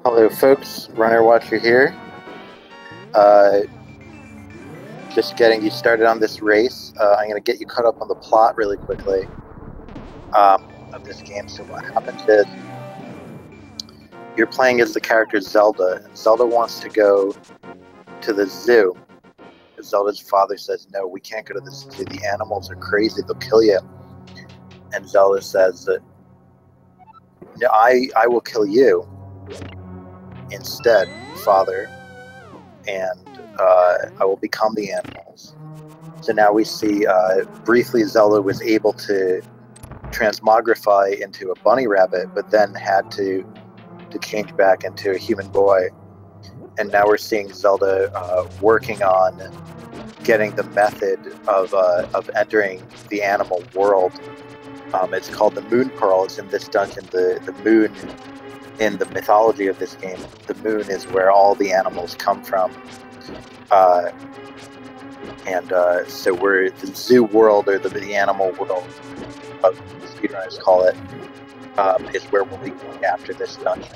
Hello folks, Runner Watcher here. Just getting you started on this race. I'm going to get you caught up on the plot really quickly of this game. So what happens is you're playing as the character Zelda, and Zelda wants to go to the zoo. Zelda's father says, no, we can't go to the zoo. The animals are crazy, they'll kill you. And Zelda says that, no, I will kill you instead, father, and I will become the animals. So now we see briefly Zelda was able to transmogrify into a bunny rabbit, but then had to change back into a human boy. And now we're seeing Zelda working on getting the method of entering the animal world. It's called the Moon Pearl. It's in this dungeon. The moon, in the mythology of this game, the moon is where all the animals come from. So we're the zoo world, or the animal world, of speedrunners call it, is where we'll be going after this dungeon.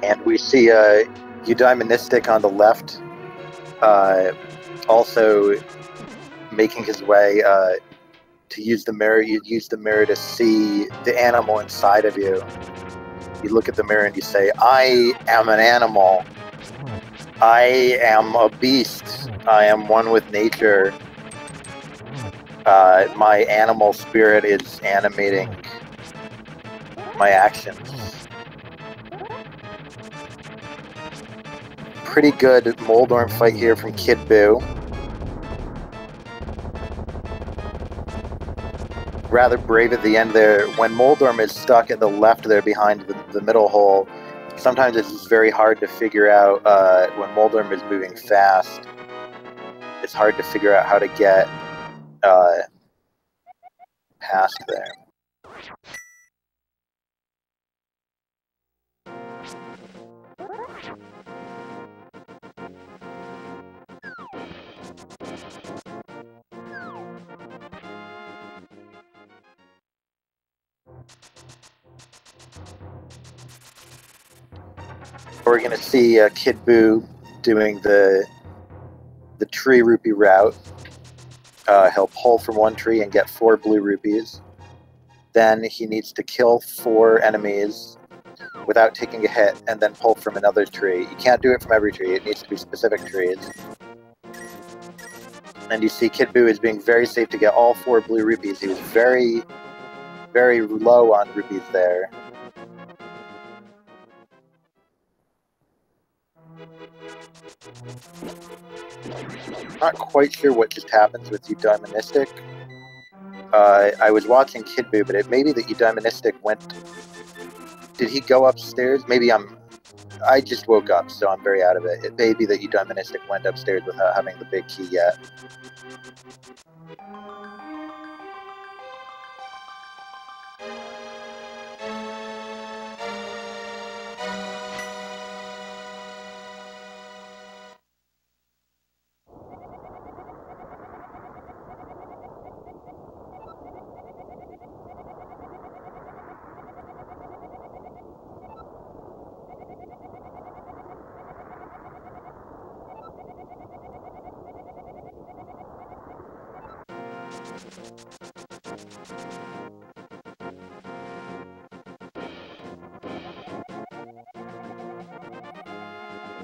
And we see eudaimonistic on the left, also making his way to use the mirror. You use the mirror to see the animal inside of you. You look at the mirror and you say, I am an animal. I am a beast. I am one with nature. My animal spirit is animating my actions. Pretty good Moldorm fight here from Kidboo. Rather brave at the end there. When Moldorm is stuck at the left there behind the middle hole, sometimes it's just very hard to figure out when Moldorm is moving fast. It's hard to figure out how to get past there. We're going to see Kidboo doing the tree rupee route. He'll pull from one tree and get 4 blue rupees. Then he needs to kill 4 enemies without taking a hit, and then pull from another tree. You can't do it from every tree. It needs to be specific trees. And you see Kidboo is being very safe to get all 4 blue rupees. He was very, very low on rupees there. Not quite sure what just happens with eudaimonistic. I was watching Kidboo, but it may be that eudaimonistic went... Did he go upstairs? Maybe I just woke up, so I'm very out of it. It may be that eudaimonistic went upstairs without having the big key yet.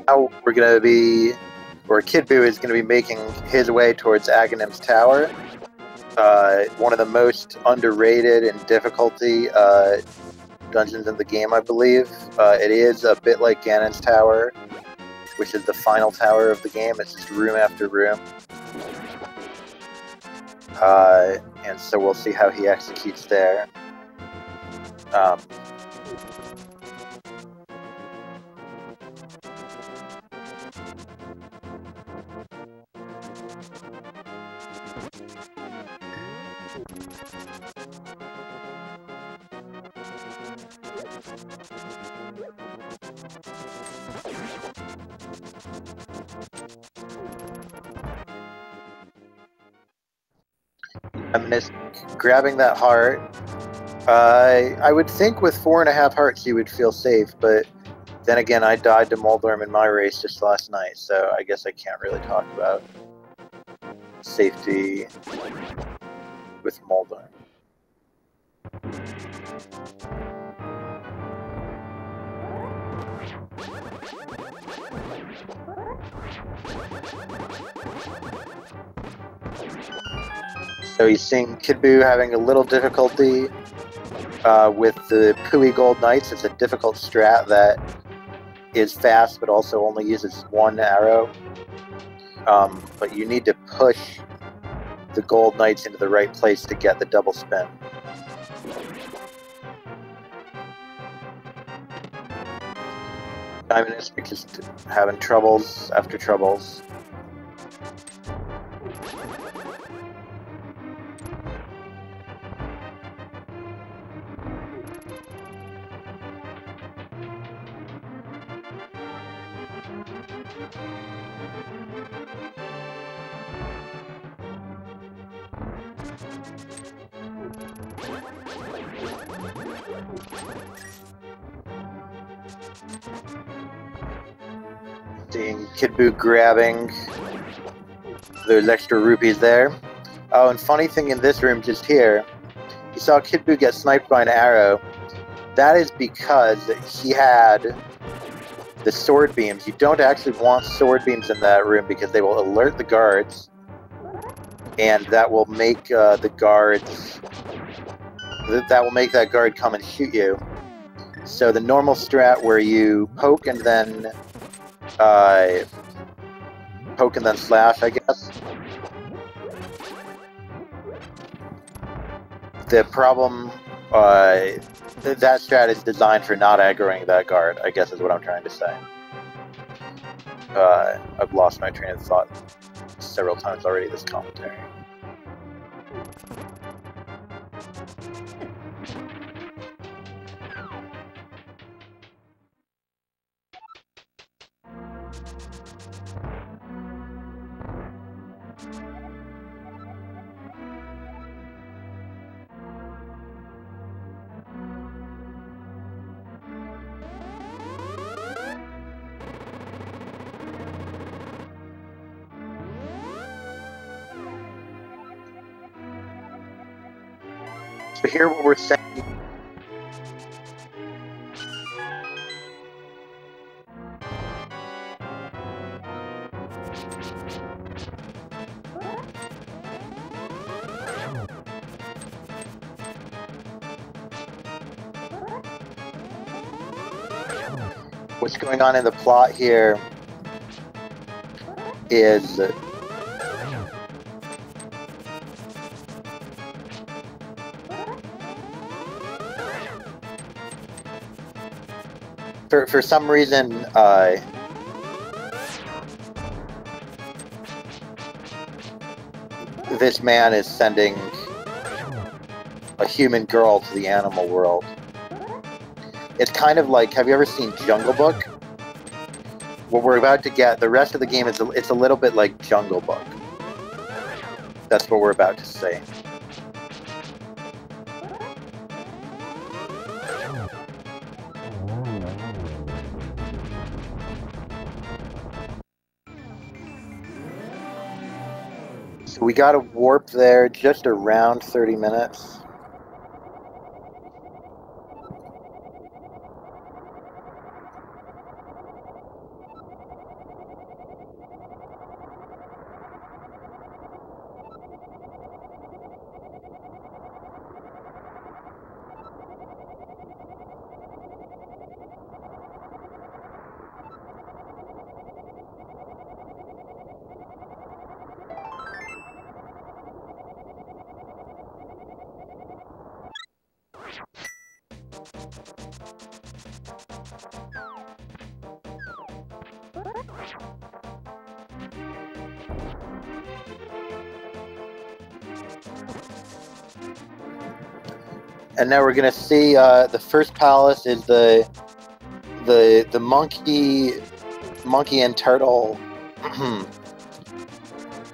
Now we're going to be, or Kidboo is going to be making his way towards Aghanim's Tower. One of the most underrated in difficulty dungeons in the game, I believe. It is a bit like Ganon's Tower, which is the final tower of the game. It's just room after room. And so we'll see how he executes there. I'm just grabbing that heart. I would think with 4.5 hearts he would feel safe, but then again I died to Moldorm in my race just last night, so I guess I can't really talk about safety with Moldorm. So he's seeing Kidboo having a little difficulty with the Pooey Gold Knights. It's a difficult strat that is fast but also only uses 1 arrow. But you need to push the Gold Knights into the right place to get the double spin. Eudaimonistic just having troubles after troubles. Seeing kidboo grabbing those extra rupees there. Oh, and funny thing in this room just here, you saw kidboo get sniped by an arrow. That is because he had the sword beams. You don't actually want sword beams in that room because they will alert the guards, and that will make the guards... that will make that guard come and shoot you. So the normal strat where you poke and then slash, I guess. The problem, that strat is designed for not aggroing that guard, I guess is what I'm trying to say. I've lost my train of thought several times already this commentary. So here what we're saying... What's going on in the plot here is... For some reason, this man is sending a human girl to the animal world. It's kind of like, have you ever seen Jungle Book? What we're about to get, the rest of the game, it's a little bit like Jungle Book. That's what we're about to see. So we got a warp there just around 30 minutes. And now we're gonna see the first palace is the monkey and turtle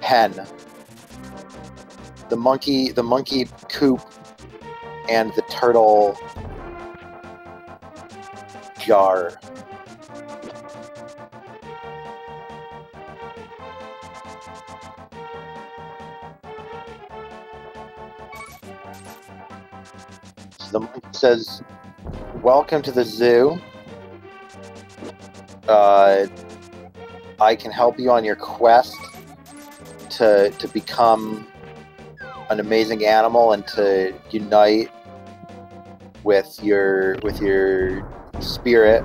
pen. The monkey coop and the turtle jar. The monkey says, "Welcome to the zoo. I can help you on your quest to become an amazing animal and to unite with your spirit.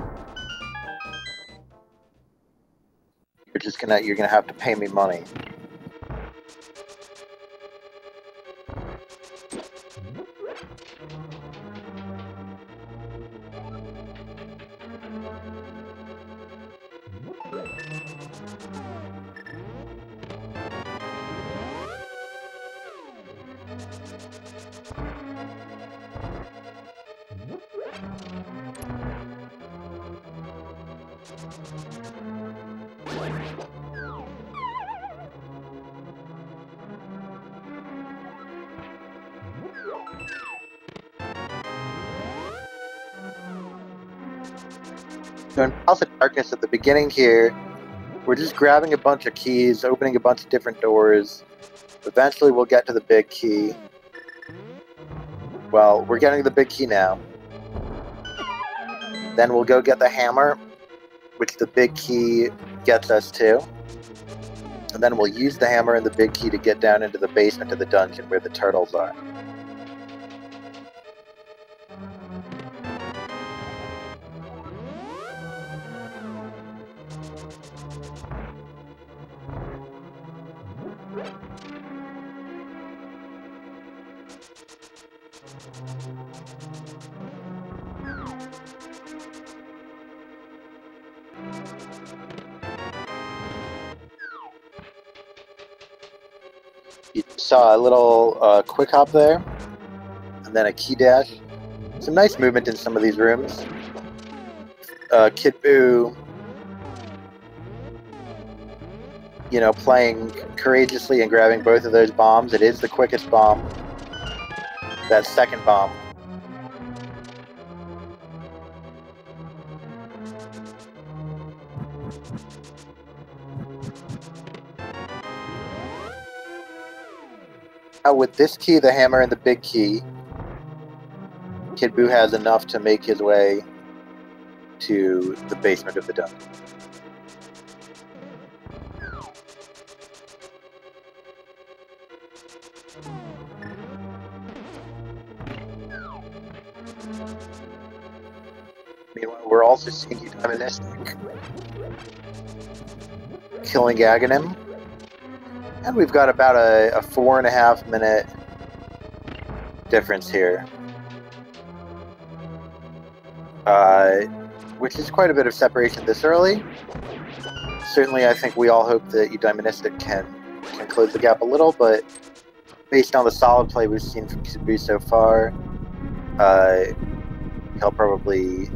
You're gonna have to pay me money." So in Palace of Darkness at the beginning here, we're just grabbing a bunch of keys, opening a bunch of different doors. Eventually we'll get to the big key. Well, we're getting the big key now. Then we'll go get the hammer, which the big key gets us to. And then we'll use the hammer and the big key to get down into the basement of the dungeon where the turtles are. You saw a little quick hop there, and then a key dash. Some nice movement in some of these rooms. Kidboo, you know, playing courageously and grabbing both of those bombs. It is the quickest bomb. That second bomb. Now with this key, the hammer, and the big key, Kidboo has enough to make his way to the basement of the dungeon. Meanwhile, we're also seeing eudaimonistic killing Aghanim. And we've got about a 4.5 minute difference here. Which is quite a bit of separation this early. Certainly, I think we all hope that eudaimonistic can close the gap a little, but based on the solid play we've seen from Kidboo so far, he'll probably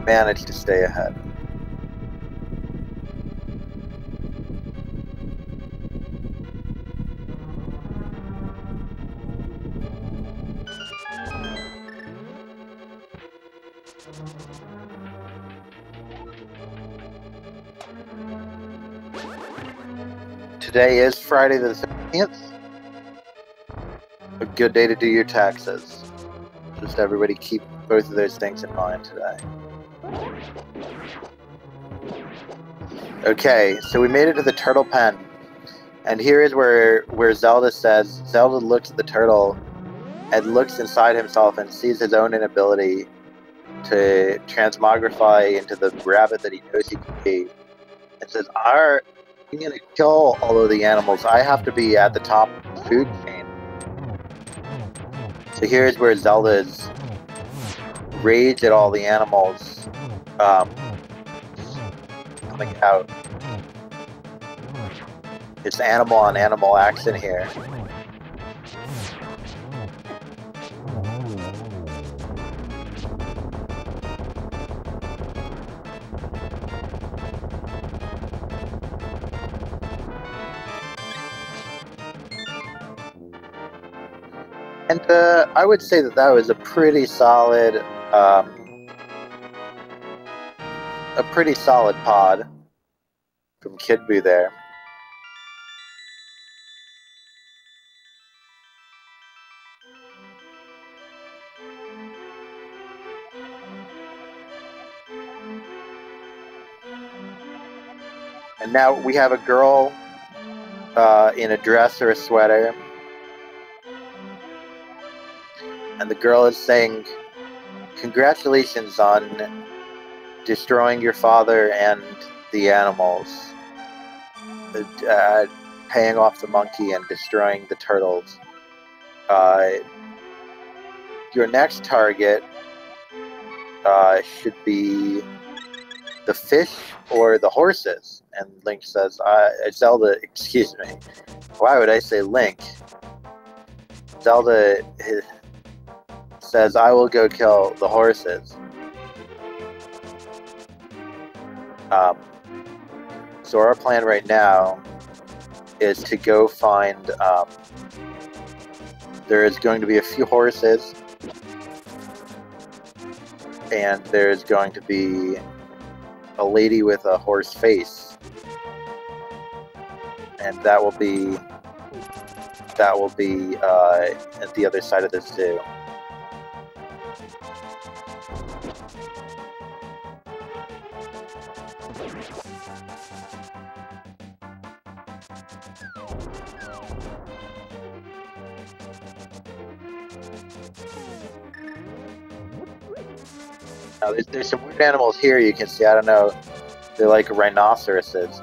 manage to stay ahead. Today is Friday the 13th. A good day to do your taxes. Just everybody keep both of those things in mind today. Okay, so we made it to the turtle pen. And here is where Zelda says, Zelda looks at the turtle and looks inside himself and sees his own inability to transmogrify into the rabbit that he knows he can be. And says, I'm going to kill all of the animals. I have to be at the top of the food chain. So here's where Zelda's rage at all the animals coming out. It's animal on animal action here. And I would say that that was a pretty solid pod from Kidboo there. And now we have a girl in a dress or a sweater. And the girl is saying, congratulations on destroying your father and the animals. Paying off the monkey and destroying the turtles. Your next target should be the fish or the horses. And Link says, Zelda, excuse me. Why would I say Link? Zelda says, I will go kill the horses. So our plan right now is to go find, there is going to be a few horses, and there's going to be a lady with a horse face, and that will be at the other side of the zoo. Now, there's some weird animals here you can see. I don't know. They're like rhinoceroses.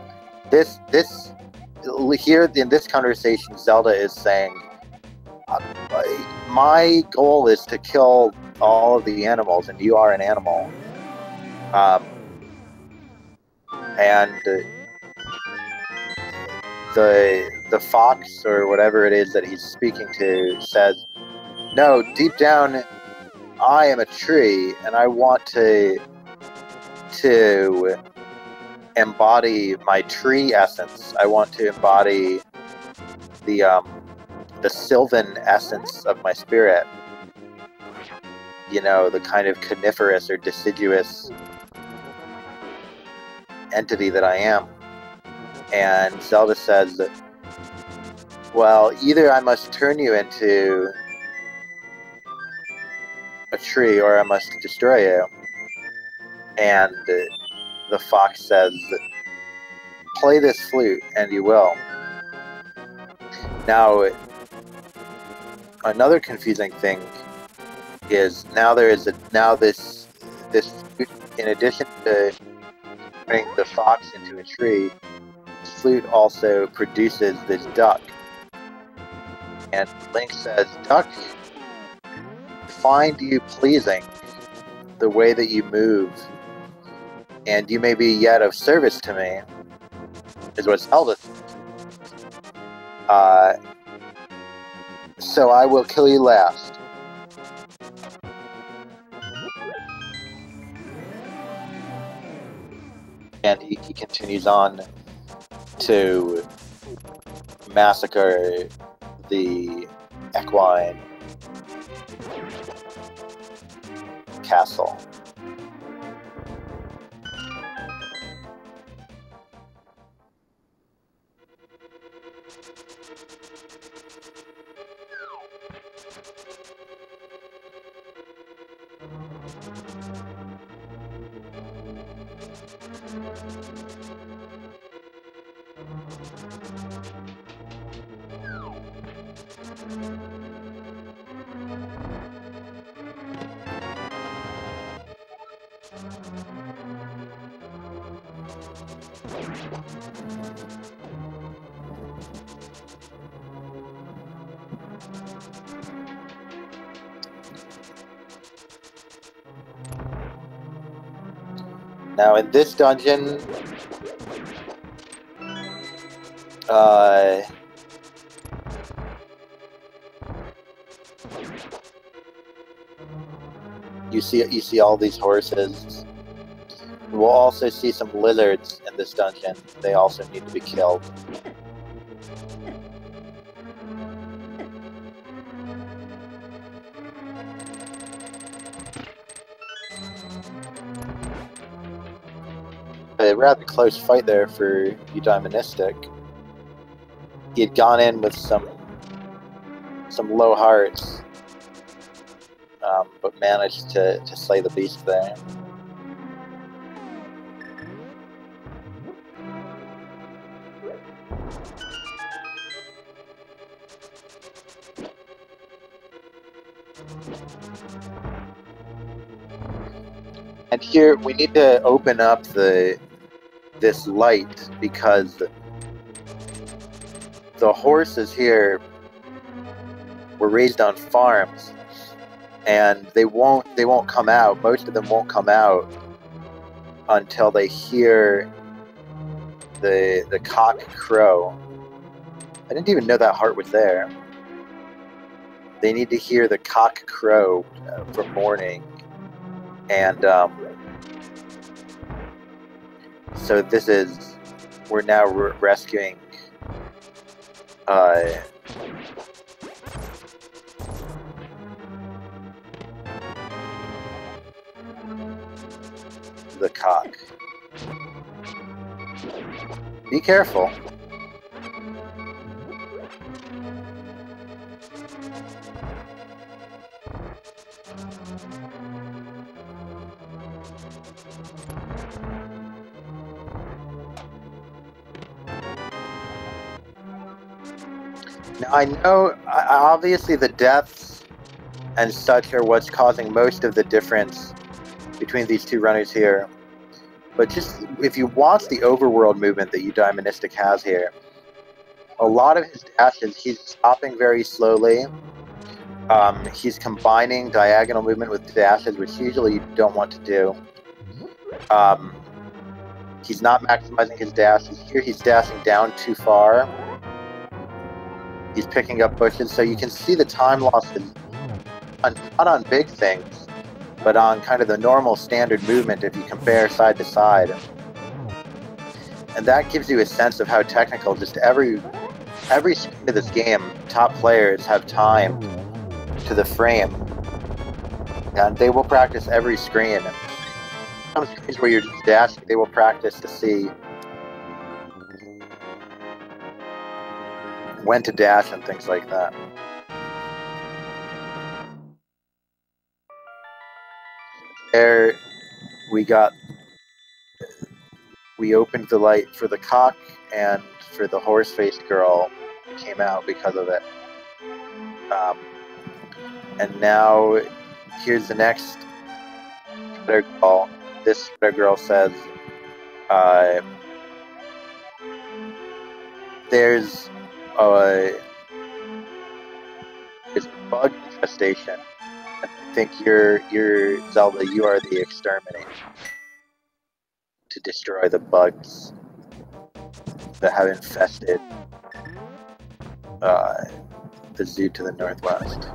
Here in this conversation, Zelda is saying, my goal is to kill all of the animals, and you are an animal. And the fox, or whatever it is that he's speaking to, says, no, deep down, I am a tree, and I want to embody my tree essence. I want to embody the sylvan essence of my spirit. You know, the kind of coniferous or deciduous entity that I am. And Zelda says, well, either I must turn you into a tree, or I must destroy you. And the fox says, play this flute, and you will. Now, another confusing thing is this flute, in addition to turning the fox into a tree, this flute also produces this duck. And Link says, duck, find you pleasing the way that you move, and you may be yet of service to me, is what Zelda says. So I will kill you last. And he continues on to massacre the equine castle. Now in this dungeon, you see all these horses. We'll also see some lizards in this dungeon. They also need to be killed. A rather close fight there for eudaimonistic. He had gone in with some low hearts, but managed to slay the beast there. And here we need to open up this light, because the horses here were raised on farms, and they won't come out. Most of them won't come out until they hear the cock crow. I didn't even know that heart was there. They need to hear the cock crow for morning, and so we're now rescuing the cock. Be careful. Now, I know, obviously, the deaths and such are what's causing most of the difference between these two runners here. But just, if you watch the overworld movement that eudaimonistic has here, a lot of his dashes, he's stopping very slowly. He's combining diagonal movement with dashes, which usually you don't want to do. He's not maximizing his dashes. Here he's dashing down too far. He's picking up bushes, so you can see the time losses, not on big things, but on kind of the normal standard movement if you compare side to side. And that gives you a sense of how technical just every screen of this game, top players have timed to the frame. And they will practice every screen. Some screens where you're just dashing, they will practice to see when to dash and things like that. There we opened the light for the cock, and for the horse-faced girl came out because of it. And now here's the next sweater girl. This sweater girl says, there's a bug infestation. I think you're Zelda, you are the exterminator to destroy the bugs that have infested the zoo to the northwest.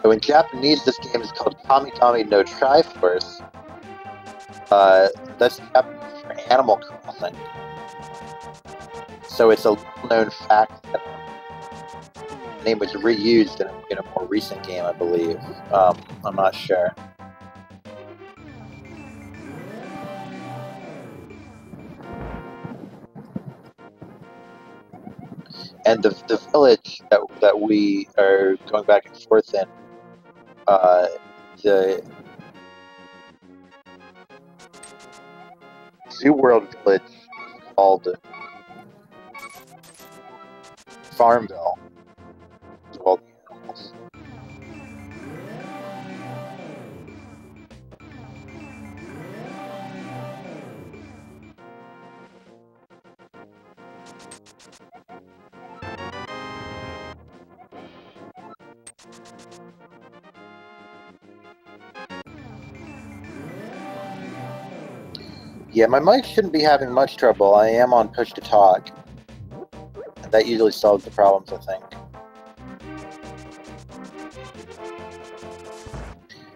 So in Japanese, this game is called Kami Kami no Triforce. That's Japanese for Animal Crossing. So it's a little-known fact that the name was reused in a more recent game, I believe. I'm not sure. And the village that we are going back and forth in, the Zoo World village is called Farmville. It's all the animals. Yeah, my mic shouldn't be having much trouble. I am on push to talk. And that usually solves the problems, I think.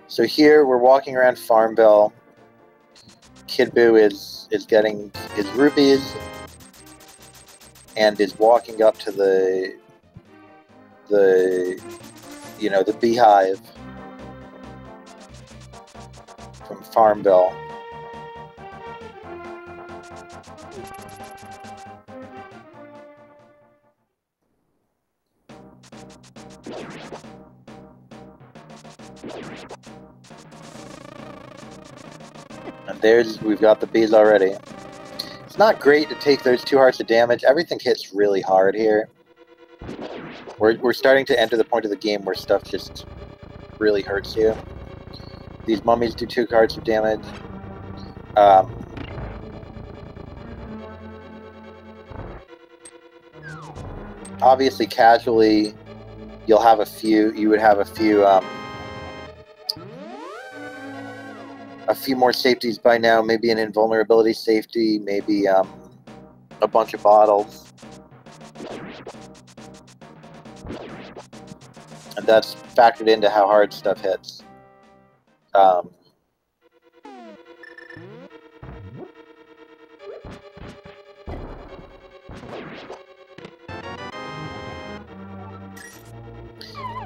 So here we're walking around Farmville. Kidboo is getting his rupees and is walking up to the beehive from Farmville. And we've got the bees already. It's not great to take those 2 hearts of damage. Everything hits really hard here. We're starting to enter the point of the game where stuff just really hurts you. These mummies do 2 hearts of damage. Obviously, casually, you would have a few more safeties by now, maybe an invulnerability safety, maybe a bunch of bottles. And that's factored into how hard stuff hits. Um,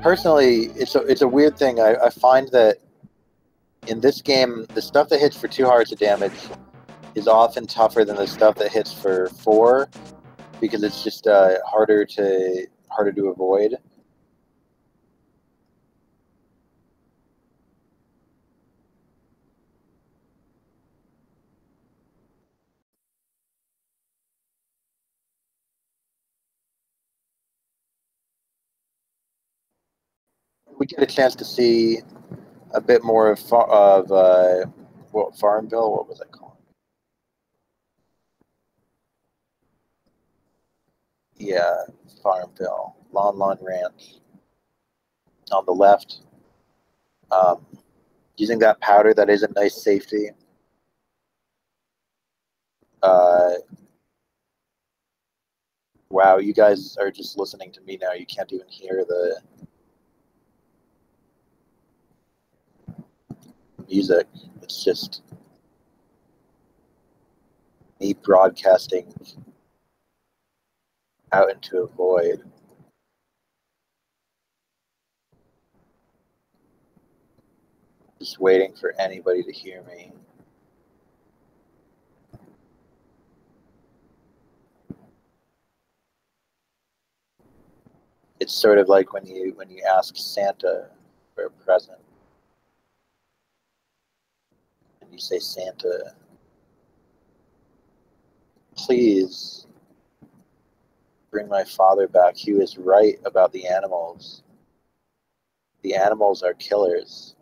personally, it's a weird thing. I find that in this game, the stuff that hits for 2 hearts of damage is often tougher than the stuff that hits for 4, because it's just harder to avoid. We get a chance to see a bit more of what, Farmville? What was it called? Yeah, Farmville. Lawn Ranch. On the left. Using that powder, that is a nice safety. Wow, you guys are just listening to me now. You can't even hear the music. It's just me broadcasting out into a void. Just waiting for anybody to hear me. It's sort of like when you ask Santa for a present. And you say, Santa, please bring my father back. He was right about the animals. The animals are killers.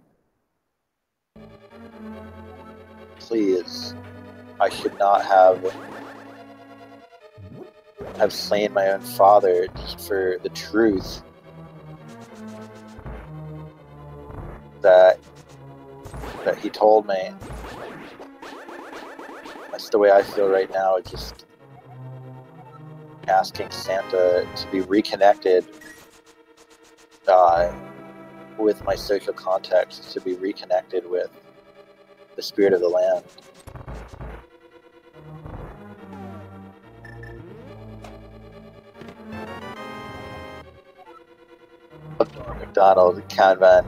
Please, I should not have slain my own father just for the truth that he told me. That's the way I feel right now, just asking Santa to be reconnected with my social context, to be reconnected with the spirit of the land. Norm Macdonald, Kanban.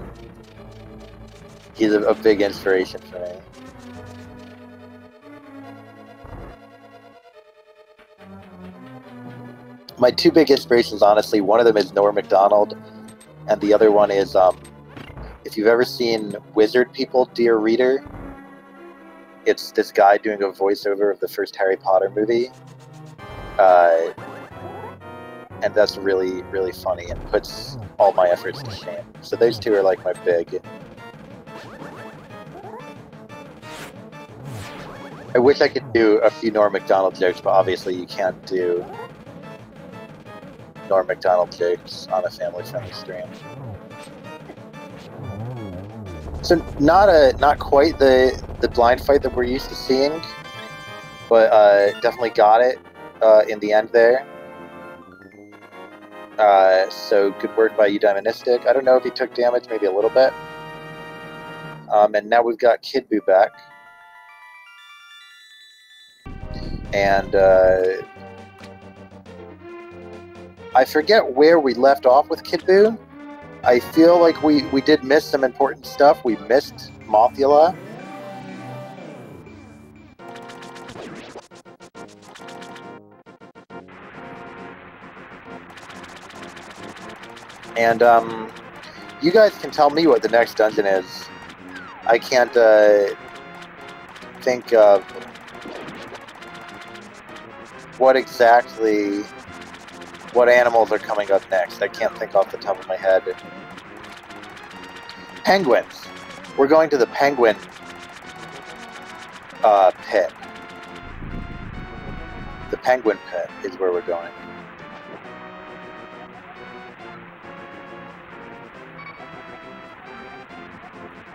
He's a big inspiration for me. My 2 big inspirations, honestly, one of them is Norm Macdonald, and the other one is, if you've ever seen Wizard People, Dear Reader, it's this guy doing a voiceover of the first Harry Potter movie. And that's really, really funny and puts all my efforts to shame. So those 2 are like my big. I wish I could do a few Norm Macdonald jokes, but obviously you can't do Norm Macdonald jokes on a family-friendly stream. So not quite the blind fight that we're used to seeing, but definitely got it in the end there. So good work by eudaimonistic. I don't know if he took damage, maybe a little bit. And now we've got Kidboo back. And I forget where we left off with Kidboo. I feel like we did miss some important stuff. We missed Mothula. And you guys can tell me what the next dungeon is. I can't think of what animals are coming up next. I can't think off the top of my head. Penguins. We're going to the penguin pit. The penguin pit is where we're going.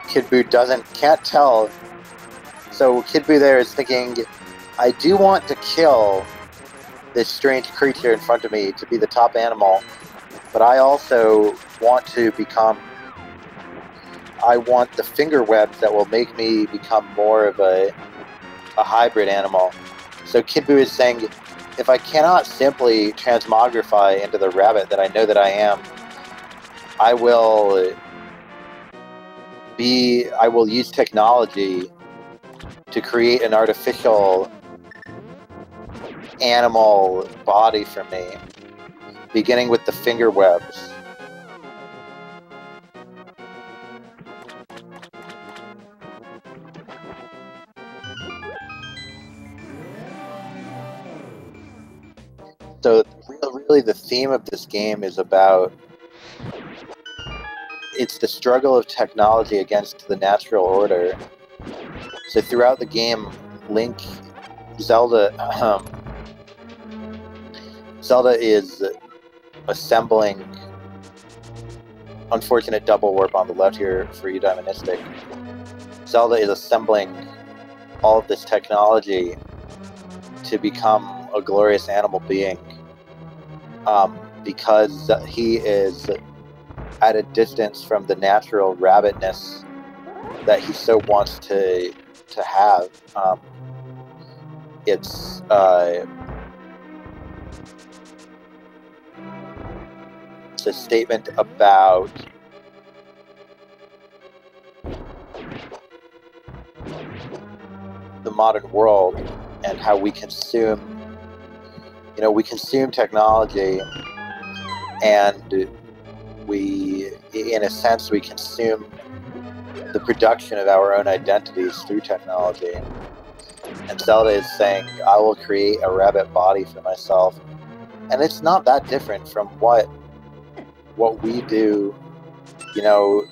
Kidboo can't tell. So Kidboo there is thinking, I do want to kill this strange creature in front of me to be the top animal, but I also want to become I want the finger webs that will make me become more of a hybrid animal. So Kidboo is saying, if I cannot simply transmogrify into the rabbit that I know that I am, I will use technology to create an artificial animal body for me, beginning with the finger webs. So really the theme of this game is about, it's the struggle of technology against the natural order. So throughout the game, Zelda is assembling, unfortunate double warp on the left here for eudaimonistic. Zelda is assembling all of this technology to become a glorious animal being, because he is at a distance from the natural rabbitness that he so wants to have. It's a statement about the modern world and how we consume, we consume technology, and we, in a sense, we consume the production of our own identities through technology. And Zelda is saying, I will create a rabbit body for myself. And it's not that different from what we do.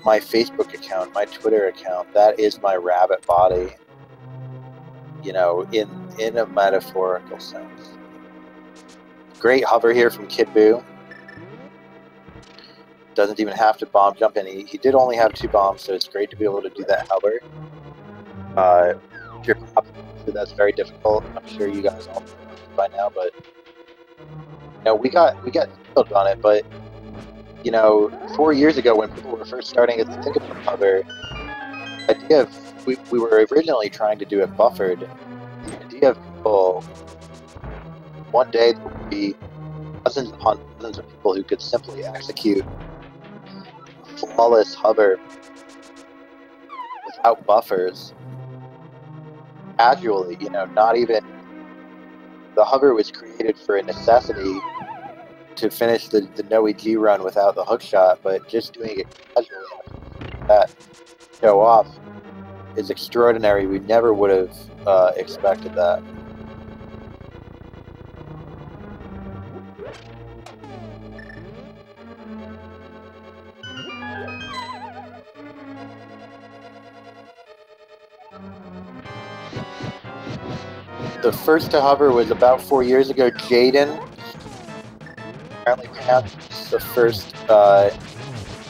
My Facebook account, my Twitter account, that is my rabbit body, in a metaphorical sense. Great hover here from Kidboo. Doesn't even have to bomb jump in. He did only have 2 bombs, so it's great to be able to do that hover. That's very difficult. I'm sure you guys all know by now, but we got skilled on it. But 4 years ago, when people were first starting to think about hover, the idea of we were originally trying to do it buffered. The idea of people, one day there would be dozens upon dozens of people who could simply execute flawless hover without buffers, casually, not even, the hover was created for a necessity to finish the no EG run without the hook shot, but just doing it casually, that show off, is extraordinary. We never would have expected that. The first to hover was about 4 years ago. Jaden, apparently pronounced the first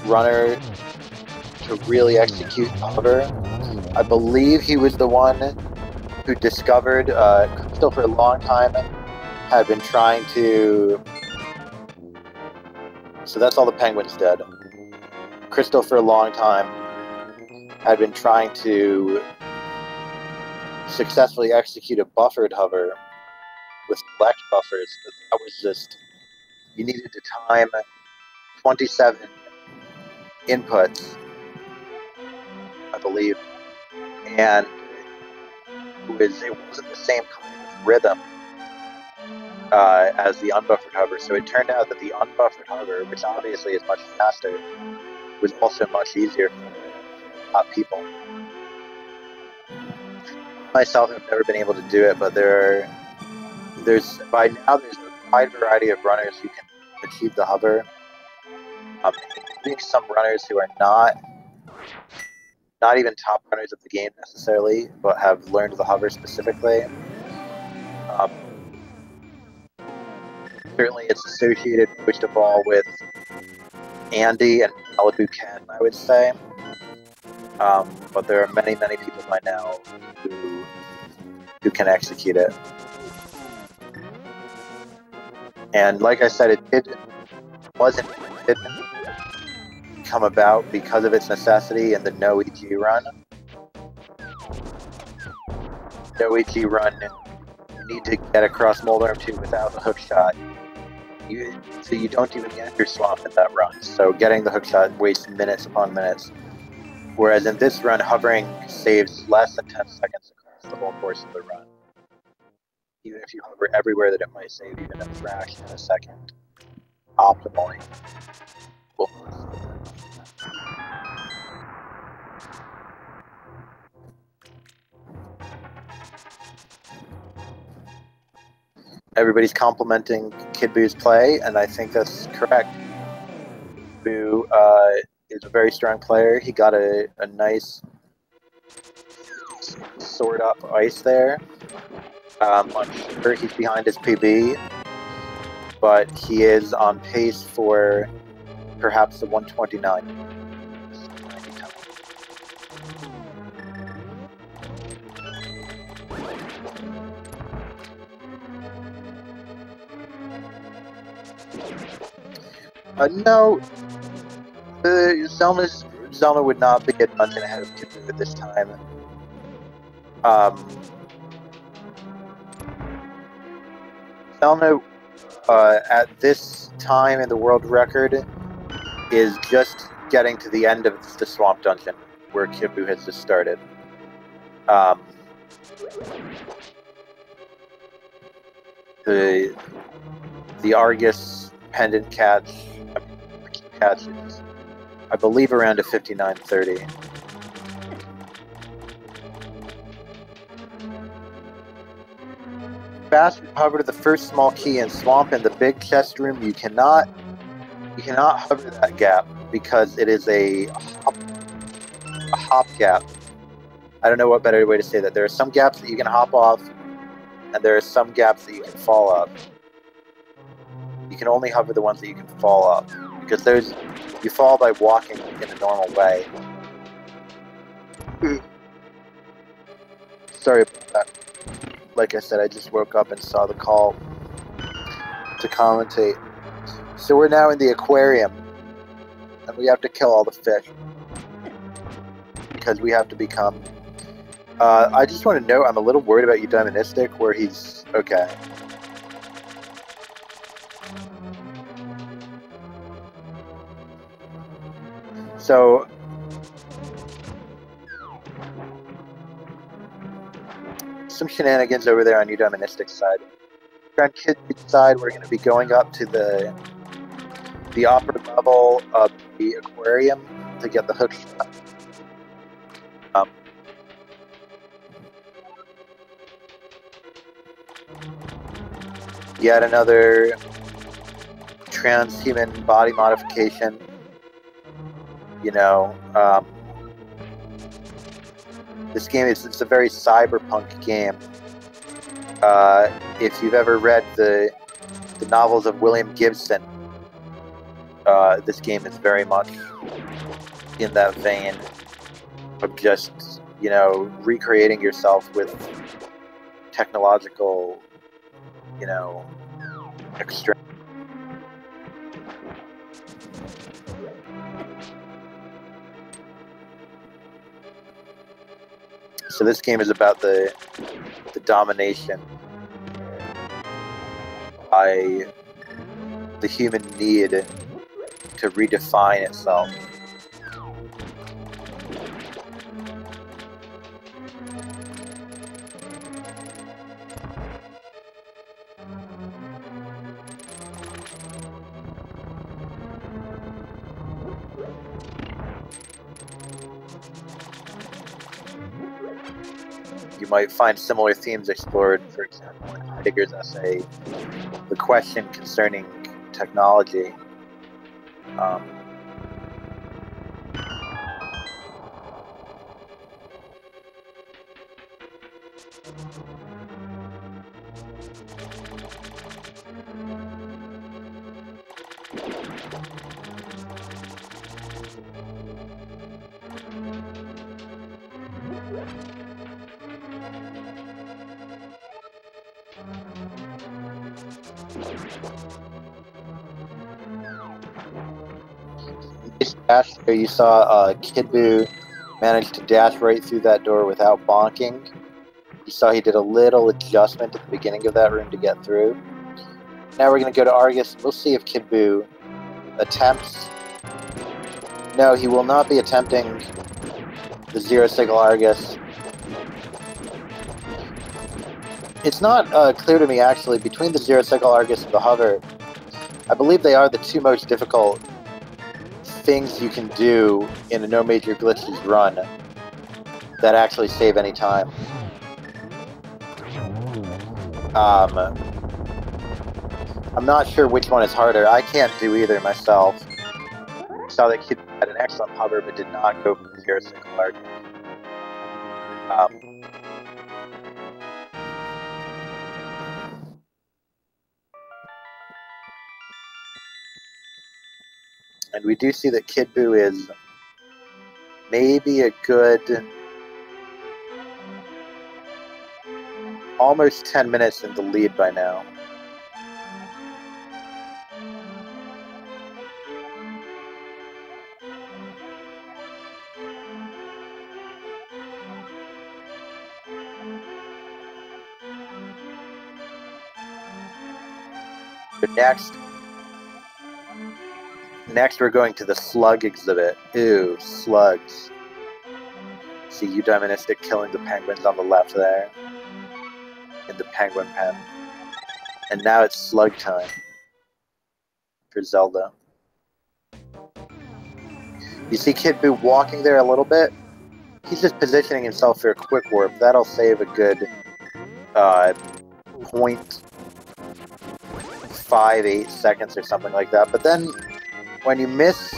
runner to really execute hover. I believe he was the one who discovered, Crystal for a long time had been trying to, so that's all the penguins dead. Crystal for a long time had been trying to successfully execute a buffered hover with select buffers, but that was just, you needed to time 27 inputs, I believe, and it wasn't the same kind of rhythm as the unbuffered hover, so it turned out that the unbuffered hover, which obviously is much faster, was also much easier for people. Myself have never been able to do it, but there's a wide variety of runners who can achieve the hover, including some runners who are not even top runners of the game necessarily, but have learned the hover specifically. Certainly it's associated most of all with Andy and Malibu Ken, I would say. But there are many people by now who can execute it. And like I said, it wasn't come about because of its necessity in the no EG run. No EG run, you need to get across Moldarm 2 without the hook shot. So you don't even get your swamp in that run. So getting the hook shot wastes minutes upon minutes. Whereas in this run, hovering saves less than 10 seconds across the whole course of the run. Even if you hover everywhere that it might save even a fraction of a second. Optimally. Cool. Everybody's complimenting Kidboo's play, and I think that's correct. Kidboo is a very strong player. He got a nice sword up ice there. I'm sure he's behind his PB, but he is on pace for perhaps the 129. No, Zelda would not be a dungeon ahead of Kidboo at this time. Zelda, at this time in the world record, is just getting to the end of the Swamp Dungeon, where Kidboo has just started. The Argus pendant catch is, I believe, around a 59:30. Fast hover to the first small key in Swamp in the big chest room. You cannot hover that gap because it is a hop gap. I don't know what better way to say that. There are some gaps that you can hop off, and there are some gaps that you can fall up. You can only hover the ones that you can fall up, because you fall by walking in a normal way. Sorry about that. Like I said, I just woke up and saw the call to commentate. So we're now in the aquarium, and we have to kill all the fish because we have to become. I just want to note, I'm a little worried about eudaimonistic, where he's okay. So some shenanigans over there on eudaimonistic side. On Kidboo's side, we're going to be going up to the upper level of the aquarium to get the hook shot. Yet another transhuman body modification. You know, this game it's a very cyberpunk game. If you've ever read the novels of William Gibson, this game is very much in that vein of just, you know, recreating yourself with technological, you know, extreme. So this game is about the domination by the human need to redefine itself. You might find similar themes explored, for example, in Heidegger's essay, The Question Concerning Technology. dash there, you saw Kidboo manage to dash right through that door without bonking. You saw he did a little adjustment at the beginning of that room to get through. Now we're going to go to Argus. We'll see if Kidboo attempts. No, he will not be attempting the Zero Signal Argus. It's not clear to me, actually, between the Zero Signal Argus and the Hover. I believe they are the two most difficult things you can do in a No Major Glitches run that actually save any time. I'm not sure which one is harder. I can't do either myself. Saw that Kid had an excellent hover, but did not go for the Zero Signal Argus. And we do see that Kidboo is maybe a good almost 10 minutes in the lead by now. But next we're going to the slug exhibit. Ew, slugs. See eudaimonistic killing the penguins on the left there. In the penguin pen. And now it's slug time. For Zelda. You see Kidboo walking there a little bit? He's just positioning himself for a quick warp. That'll save a good 0.58 seconds or something like that. But then when you miss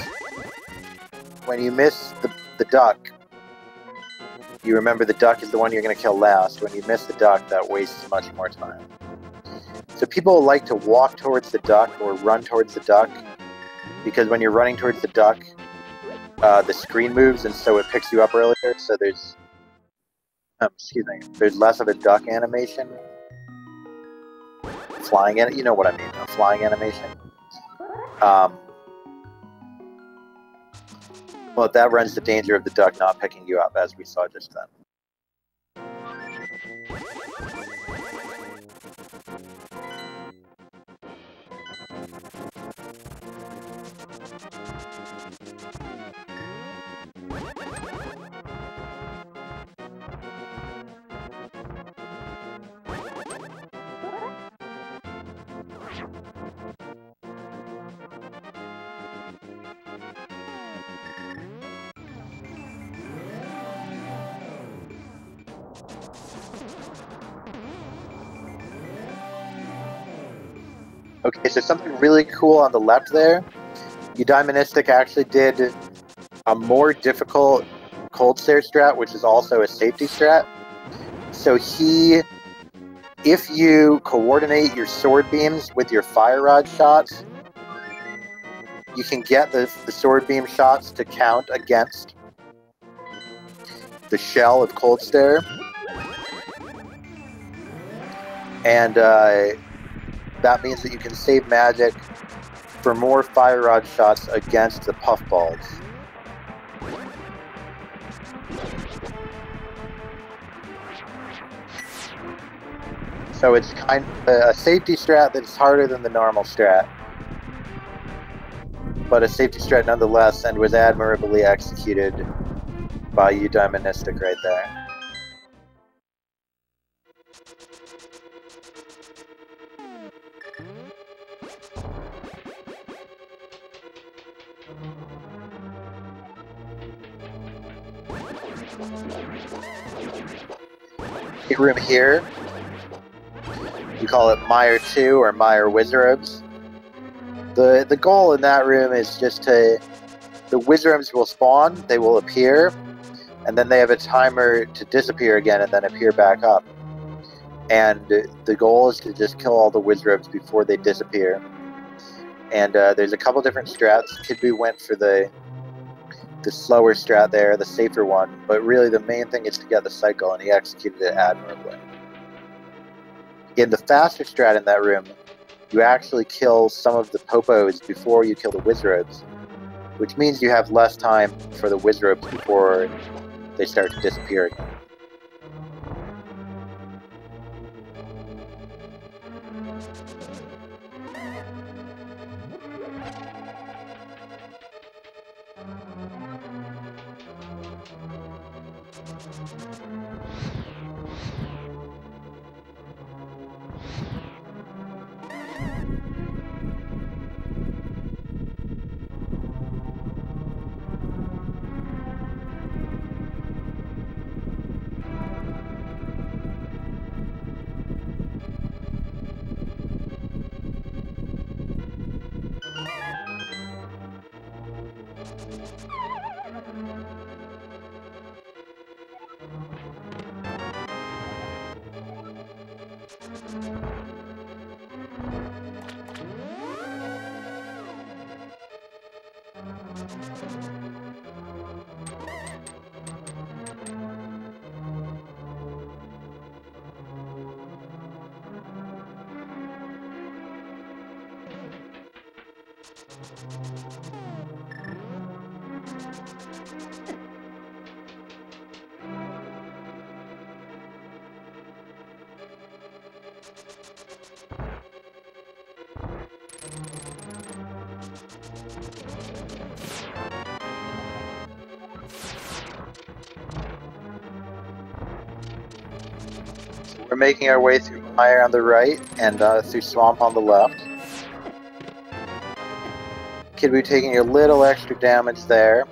the duck, you remember the duck is the one you're going to kill last. When you miss the duck, that wastes much more time. So people like to walk towards the duck or run towards the duck, because when you're running towards the duck, the screen moves and so it picks you up earlier, so there's less of a duck animation. Flying, you know what I mean, a flying animation. Well, that runs the danger of the duck not picking you up, as we saw just then. Okay, so something really cool on the left there. Eudaimonistic actually did a more difficult cold stare strat, which is also a safety strat. So if you coordinate your sword beams with your fire rod shots, you can get the sword beam shots to count against the shell of cold stare. And that means that you can save magic for more fire rod shots against the puffballs. So it's kind of a safety strat that's harder than the normal strat. But a safety strat nonetheless, and was admirably executed by eudaimonistic right there. Room here, we call it Mire 2 or Mire Wizards. The goal in that room is just the Wizards will spawn, they will appear, and then they have a timer to disappear again and then appear back up. And the goal is to just kill all the Wizards before they disappear. And there's a couple different strats. Kidboo went for the slower strat there, the safer one, but really the main thing is to get the cycle, and he executed it admirably. In the faster strat in that room, you actually kill some of the popos before you kill the Wizards. which means you have less time for the wizards before they start to disappear again. We're making our way through Mire on the right and through Swamp on the left. Kidboo taking a little extra damage there.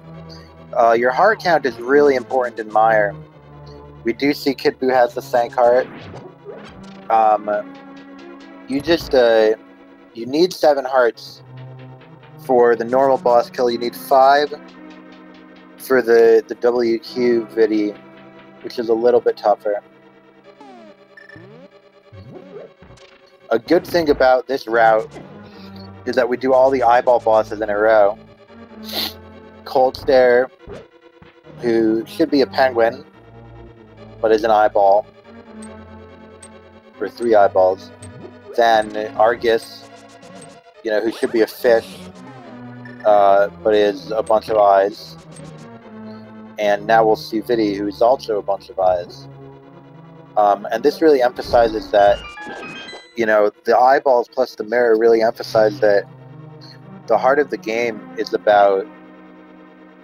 Your heart count is really important in Mire. We do see Kidboo has the Sank heart. You need 7 hearts for the normal boss kill. You need 5 for the WQ Vidi, which is a little bit tougher. A good thing about this route is that we do all the eyeball bosses in a row. Cold Stare, who should be a penguin, but is an eyeball, for 3 eyeballs. Then Argus, who should be a fish, but is a bunch of eyes. And now we'll see Vidi, who is also a bunch of eyes. And this really emphasizes that, the eyeballs plus the mirror really emphasize that the heart of the game is about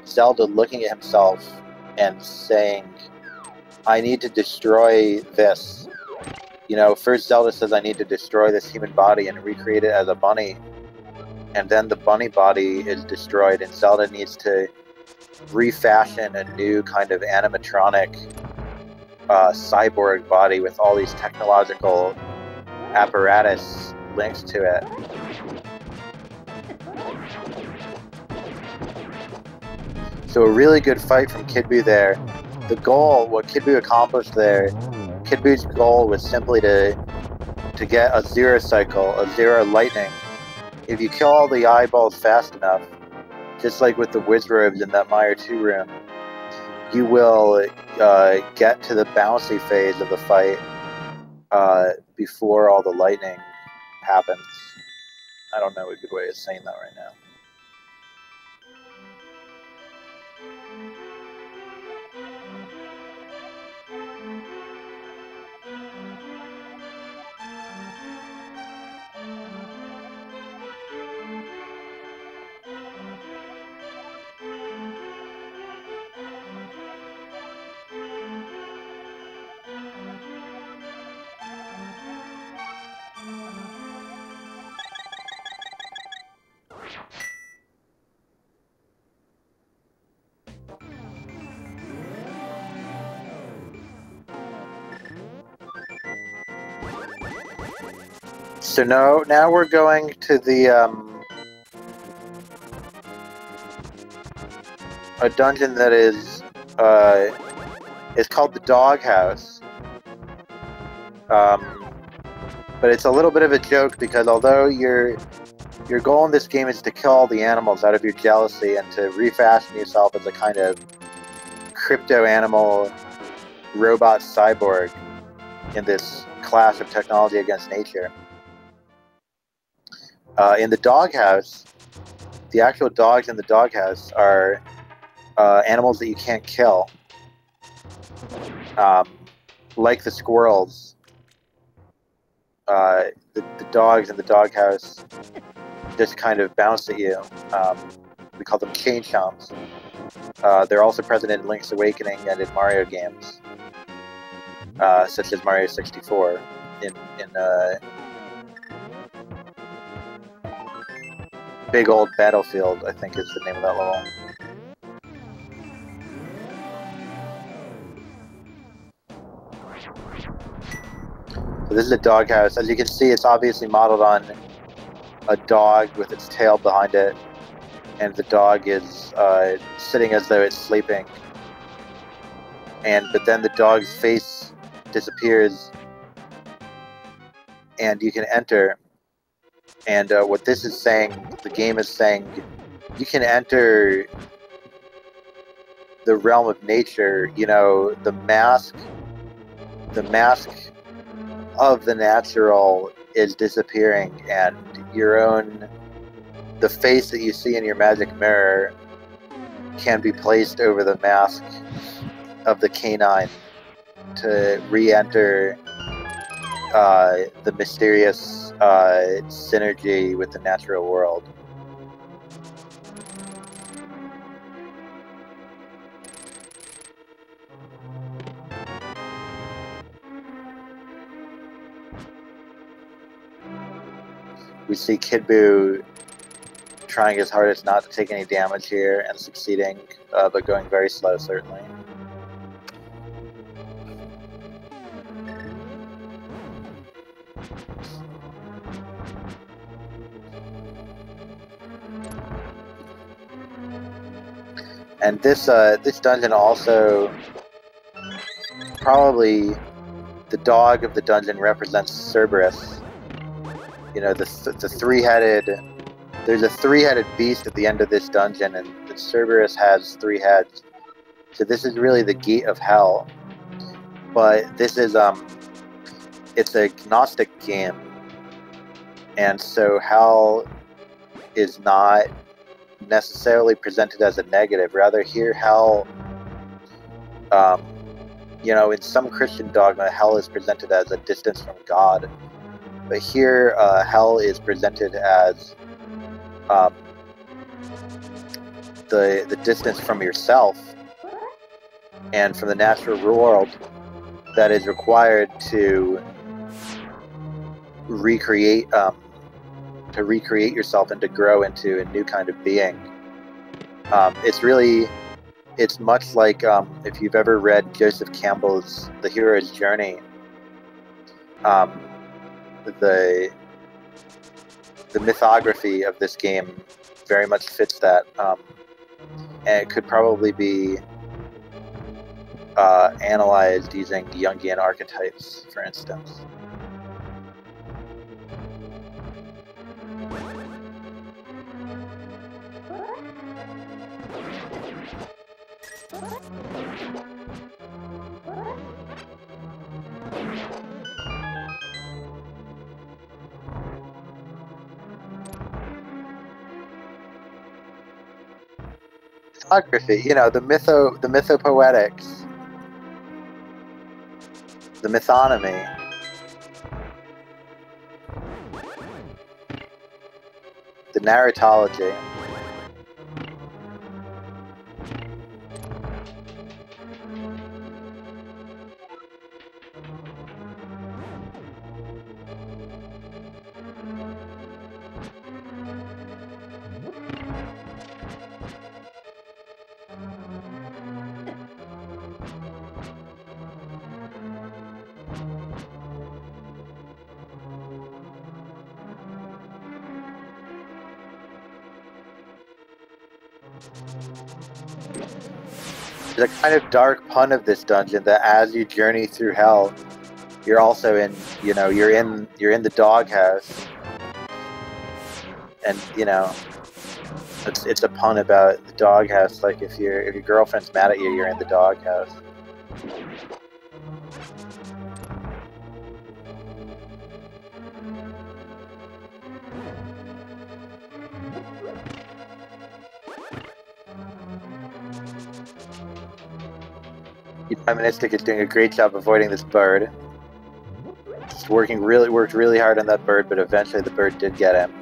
Zelda looking at himself and saying, I need to destroy this. First Zelda says, I need to destroy this human body and recreate it as a bunny. And then the bunny body is destroyed, and Zelda needs to refashion a new kind of animatronic cyborg body with all these technological apparatus linked to it. So a really good fight from Kidboo there. The goal, what Kidboo accomplished there, Kidboo's goal was simply to get a 0 cycle, a 0 lightning. If you kill all the eyeballs fast enough, just like with the Wizrobes in that Mire 2 room, you will get to the bouncy phase of the fight before all the lightning happens. I don't know a good way of saying that right now. So now we're going to the a dungeon that is called the Doghouse. But it's a little bit of a joke because although your goal in this game is to kill all the animals out of your jealousy and to refashion yourself as a kind of crypto animal robot cyborg in this clash of technology against nature. In the Doghouse, the actual dogs in the doghouse are animals that you can't kill. Like the squirrels, the dogs in the doghouse just kind of bounce at you. We call them chain chomps. They're also present in Link's Awakening and in Mario games, such as Mario 64. In Big Old Battlefield, I think is the name of that level. So this is a doghouse. As you can see, it's obviously modeled on a dog with its tail behind it, and the dog is sitting as though it's sleeping. But then the dog's face disappears, and you can enter. And what this is saying, the game is saying, you can enter the realm of nature. You know, the mask of the natural is disappearing, and the face that you see in your magic mirror can be placed over the mask of the canine to re-enter the mysterious synergy with the natural world. We see Kidboo trying his hardest not to take any damage here and succeeding, but going very slow, certainly. And this dungeon also, probably the dog of the dungeon represents Cerberus. You know, the three-headed. There's a three-headed beast at the end of this dungeon, and the Cerberus has 3 heads. So this is really the gate of hell. But this is it's a Gnostic game, and so hell is not necessarily presented as a negative. Rather, here hell, you know, in some Christian dogma, hell is presented as a distance from God. But here, hell is presented as the distance from yourself and from the natural world that is required to recreate yourself and to grow into a new kind of being. It's much like if you've ever read Joseph Campbell's The Hero's Journey. The mythography of this game very much fits that, and it could probably be analyzed using Jungian archetypes, for instance. Mythography, you know, the mythopoetics, the mythonymy. The narratology. There's a kind of dark pun of this dungeon that as you journey through hell, you're also in, you know, you're in the doghouse, and you know, it's a pun about the doghouse. Like if your girlfriend's mad at you, you're in the doghouse. Eudaimonistic is doing a great job avoiding this bird. It's worked really hard on that bird, but eventually the bird did get him.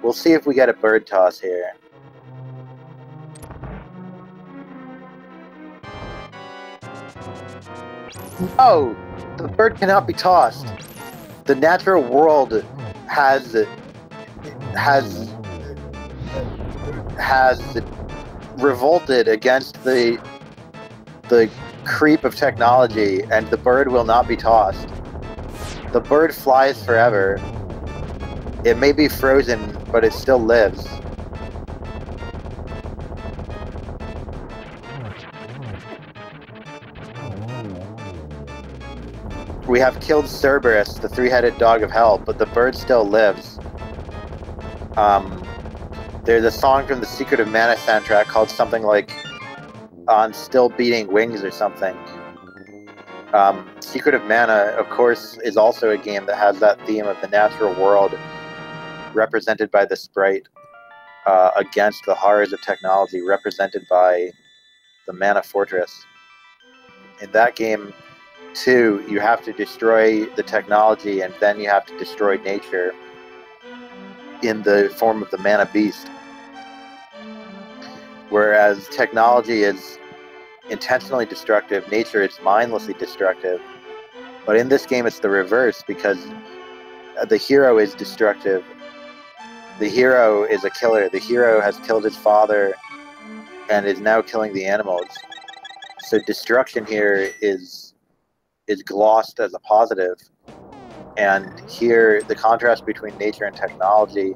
We'll see if we get a bird toss here. No! The bird cannot be tossed. The natural world has revolted against the creep of technology, and the bird will not be tossed. The bird flies forever. It may be frozen, but it still lives. We have killed Cerberus, the three-headed dog of hell, but the bird still lives. There's a song from the Secret of Mana soundtrack called something like On Still Beating Wings or something. Secret of Mana, of course, is also a game that has that theme of the natural world represented by the sprite against the horrors of technology represented by the Mana Fortress. In that game, too, you have to destroy the technology and then you have to destroy nature in the form of the Mana Beast. Whereas technology is intentionally destructive, nature is mindlessly destructive. But in this game it's the reverse, because the hero is destructive. The hero is a killer. The hero has killed his father and is now killing the animals. So destruction here is glossed as a positive. And here the contrast between nature and technology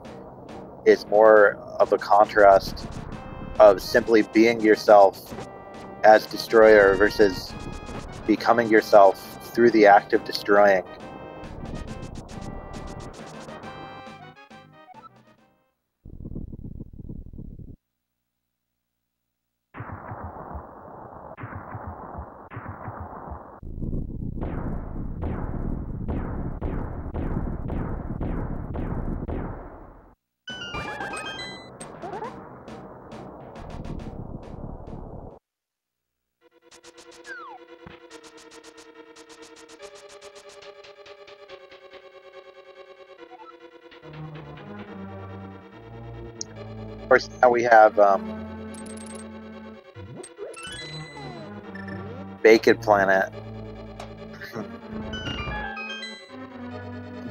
is more of a contrast of simply being yourself as destroyer versus becoming yourself through the act of destroying. Of course, now we have Bacon Planet.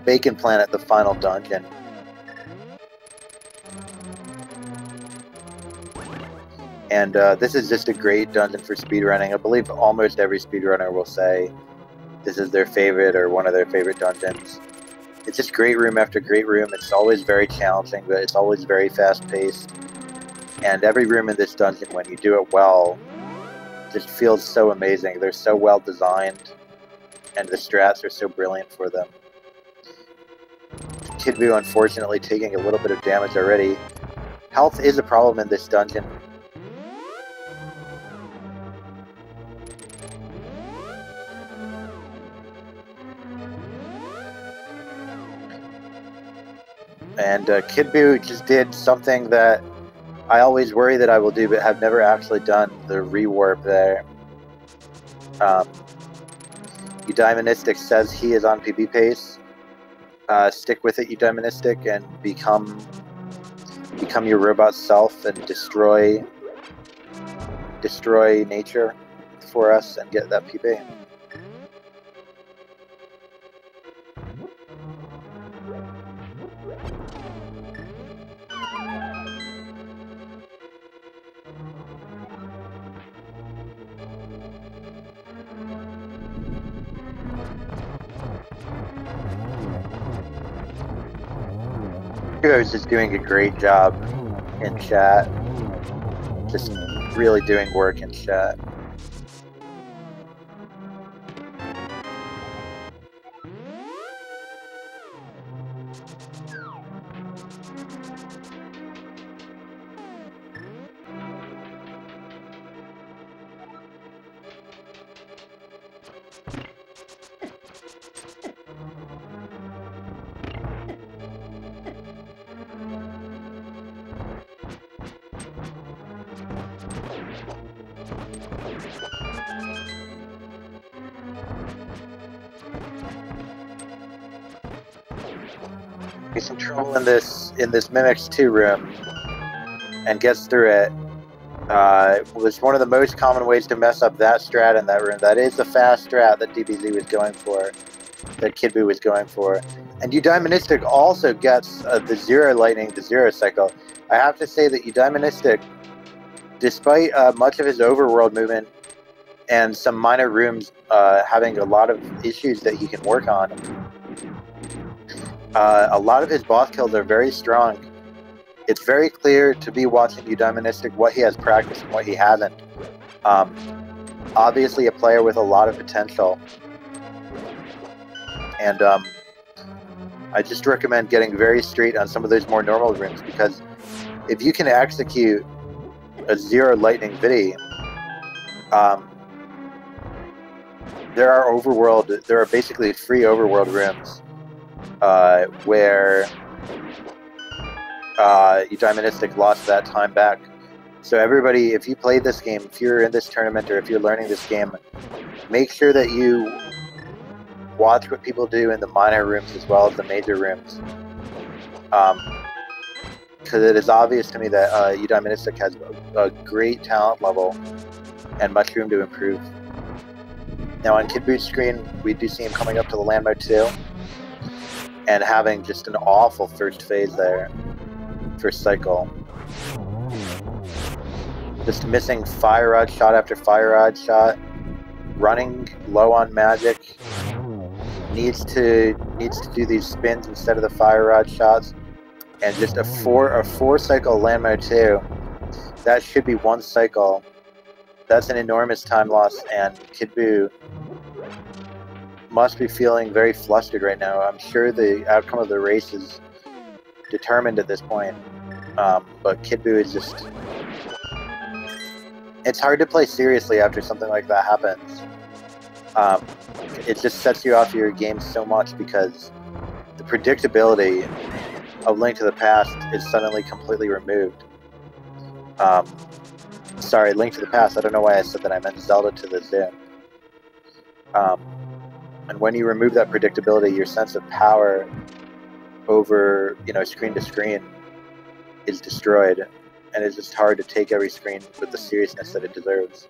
Bacon Planet, the final dungeon. And this is just a great dungeon for speedrunning. I believe almost every speedrunner will say this is their favorite or one of their favorite dungeons. It's just great room after great room. It's always very challenging, but it's always very fast-paced. And every room in this dungeon, when you do it well, just feels so amazing. They're so well designed, and the strats are so brilliant for them. Kidboo, unfortunately, taking a little bit of damage already. Health is a problem in this dungeon. And Kidboo just did something that I always worry that I will do, but have never actually done, the rewarp there. Eudaimonistic says he is on PB pace. Stick with it, Eudaimonistic, and become your robot self and destroy nature for us and get that PB. Is just doing a great job in chat. Just really doing work in chat. some trouble in this Mimics 2 room and gets through it. Was one of the most common ways to mess up that strat in that room. That is the fast strat that DBZ was going for, that Kidboo was going for. And eudaimonistic also gets the zero lightning, the zero cycle. I have to say that eudaimonistic, despite much of his overworld movement and some minor rooms having a lot of issues that he can work on, a lot of his boss kills are very strong. It's very clear to be watching eudaimonistic what he has practiced and what he hasn't. Obviously a player with a lot of potential. And I just recommend getting very straight on some of those more normal rooms, because if you can execute a zero lightning Viddy, there are basically free overworld rooms where eudaimonistic lost that time back. So everybody, if you play this game, if you're in this tournament or if you're learning this game, make sure that you watch what people do in the minor rooms as well as the major rooms. Because it is obvious to me that eudaimonistic has a great talent level and much room to improve. Now on Kidboo's screen, we do see him coming up to the land mode 2 and having just an awful first phase there. First cycle. Just missing fire rod shot after fire rod shot. Running low on magic. Needs to do these spins instead of the fire rod shots. And just a four cycle land mode 2. That should be one cycle. That's an enormous time loss, and Kidboo must be feeling very flustered right now. I'm sure the outcome of the race is determined at this point. But Kidboo is just... It's hard to play seriously after something like that happens. It just sets you off your game so much because the predictability of Link to the Past is suddenly completely removed. Sorry, Link to the Past. I don't know why I said that. I meant Zelda to the Zoo. And when you remove that predictability, your sense of power over, screen to screen is destroyed, and it's just hard to take every screen with the seriousness that it deserves.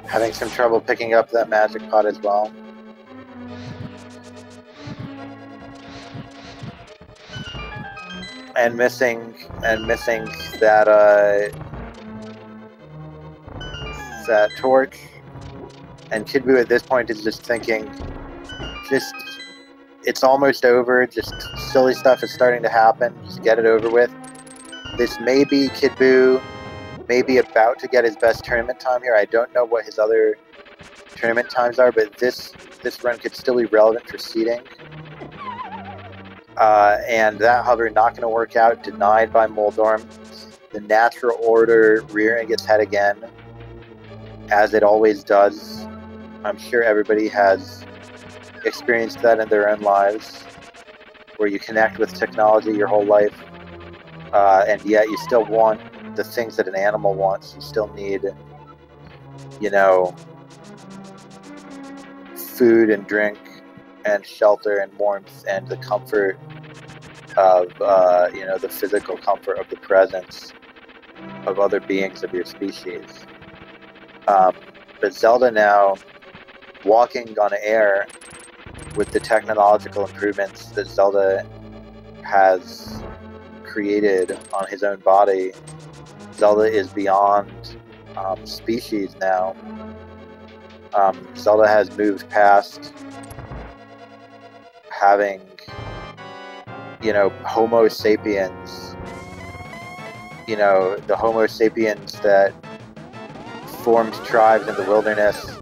Having some trouble picking up that magic pot as well. And missing that torch. And Kidboo at this point is just thinking, it's almost over, just silly stuff is starting to happen, just get it over with. This may be Kidboo, maybe about to get his best tournament time here. I don't know what his other tournament times are, but this run could still be relevant for seeding. And that hover not going to work out, denied by Moldorm. The natural order rearing its head again, as it always does. I'm sure everybody has experienced that in their own lives, where you connect with technology your whole life, and yet you still want the things that an animal wants. You still need, food and drink and shelter and warmth and the comfort of, the physical comfort of the presence of other beings of your species. But Zelda now, walking on air with the technological improvements that Zelda has created on his own body, Zelda is beyond species now. Zelda has moved past having, Homo sapiens, the Homo sapiens that formed tribes in the wilderness